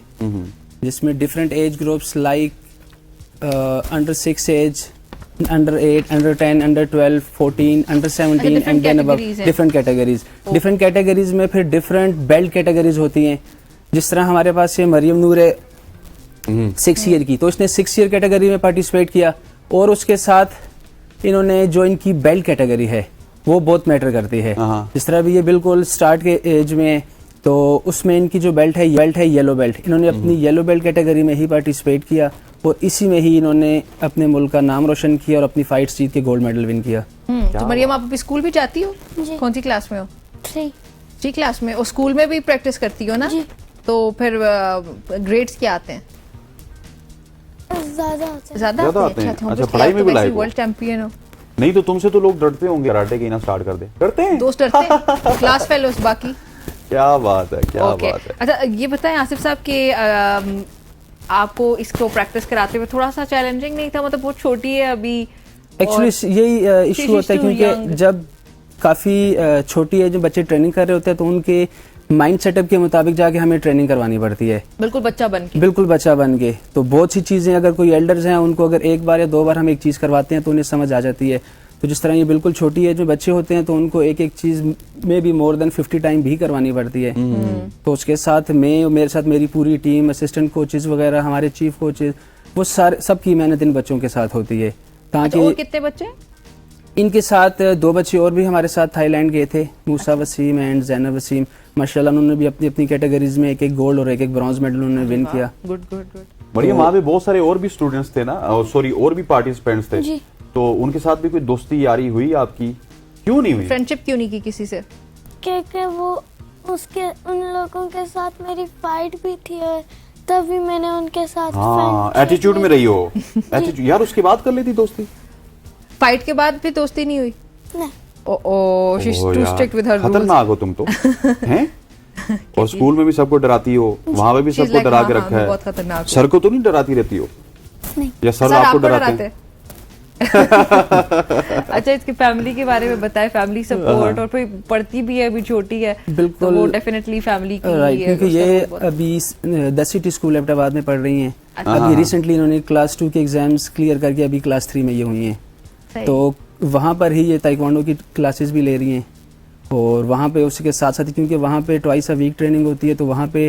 جس میں different age groups like under 6 age, under 8, under 10, under 12, 14, under 17 and then above different categories. Different categories میں پھر ڈفرینٹ بیلٹ کیٹیگریز ہوتی ہیں. جس طرح ہمارے پاس یہ مریم نور ہے 6 ایئر کی, تو اس نے 6 ایئر کیٹیگری میں پارٹیسپیٹ کیا, اور اس کے ساتھ انہوں نے جو ان کی بیلٹ کیٹیگری ہے وہ بہت میٹر کرتی ہے. جس طرح بھی یہ بالکل سٹارٹ کے ایج میں, تو اس میں ان کی جو بیلٹ ہے یلو بیلٹ, انہوں نے اپنی یلو بیلٹ کیٹیگری میں ہی پارٹیسپیٹ کیا اور اسی میں ہی انہوں نے اپنے ملک کا نام روشن کیا اور اپنی فائٹس جیت کے گولڈ میڈل ون کیا. تو مریم آپ اسکول بھی جاتی ہو؟ کون سی کلاس میں ہو؟ 3 کلاس میں. اور اسکول میں بھی پریکٹس کرتی ہو نا؟ تو پھر گریڈز کیا آتے ہیں؟ زیادہ آتے ہیں. اچھا, پڑھائی میں بھی لائق ورلڈ چیمپئن ہو. نہیں تو تم سے تو لوگ ڈرتے ہوں گے, کراٹے کی نا سٹارٹ کر دیں. ڈرتے ہیں دوست, ڈرتے ہیں کلاس فیلوز باقی. کیا بات ہے, کیا بات ہے. اچھا یہ بتائیں آصف صاحب کہ آپ کو اس کو پریکٹس کراتے ہوئے تھوڑا سا چیلنجنگ نہیں تھا؟ مطلب بہت چھوٹی ہے ابھی. ایکچولی یہی ایشو ہوتا ہے کیونکہ جب کافی چھوٹی ایج میں بچے ٹریننگ کر رہے ہوتے ہیں تو ان کے مائنڈ سیٹ اپ کے مطابق جا کے ہمیں ٹریننگ کروانی پڑتی ہے. بالکل بچہ بن کے. تو بہت سی چیزیں اگر کوئی ایلڈرز ہیں ان کو اگر 1 بار یا 2 بار ہم ایک چیز کرواتے ہیں تو انہیں سمجھ آ جاتی ہے. تو جس طرح یہ بالکل چھوٹی ایج میں بچے ہوتے ہیں تو ان کو ایک چیز میں بھی مور دین 50 ٹائم بھی کروانی پڑتی ہے. تو اس کے ساتھ میرے ساتھ میری پوری ٹیم, اسسٹنٹ کوچز وغیرہ, ہمارے چیف کوچز, وہ سب کی محنت ان بچوں کے ساتھ ہوتی ہے. تاکہ کتنے بچے ان کے ساتھ 2 بچے اور بھی ہمارے ساتھ تھائی لینڈ گئے تھے, موسیٰ وسیم اینڈ زینب وسیم. ماشاءاللہ انہوں نے بھی اپنی کیٹیگریز میں ایک گولڈ اور ایک برونز میڈل انہوں نے ون کیا. مریم وہاں پہ بہت سارے اور بھی اسٹوڈنٹس تھے نا, سوری اور بھی پارٹیسپینٹس تھے, تو ان کے ساتھ بھی کوئی دوستی یاری ہوئی آپ کی؟ کیوں نہیں ہوئی؟ فرینڈشپ کیوں نہیں کی کسی سے؟ کیونکہ وہ ان لوگوں کے ساتھ میری فائٹ بھی تھی اور تبھی میں نے ان کے ساتھ ایٹیٹیوڈ میں رہی ہو. یار اس کے بعد کر لیتی دوستی. فائٹ کے بعد بھی دوستی نہیں ہوئی؟ خطرناک ہو تم تو ہیں. اور اسکول میں بھی سب کو ڈراتی ہو, وہاں پہ بھی سب کو ڈرا کے رکھا ہے. سر کو تو نہیں ڈراتی رہتی ہو یا سر آپ کو ڈراتے ہیں؟ اچھا اس کی فیملی کے بارے میں بتائیں. فیملی سپورٹ, اور پھر پڑھتی بھی ہے, ابھی چھوٹی ہے, بالکل وہ ڈیفینیٹلی فیملی کی ہے. کیونکہ یہ ابھی دی سٹی اسکول ایبٹ آباد میں پڑھ رہی ہیں. ابھی ریسنٹلی انہوں نے کلاس 2 کے ایگزامز کلیئر کر کے ابھی کلاس 3 میں یہ ہوئی ہیں. تو وہاں پر ہی یہ تائیکوانڈو کی کلاسز بھی لے رہی ہیں, اور وہاں پہ اس کے ساتھ ساتھ کیونکہ وہاں پہ 2 ویک ٹریننگ ہوتی ہے, تو وہاں پہ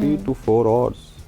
3 to 4 hours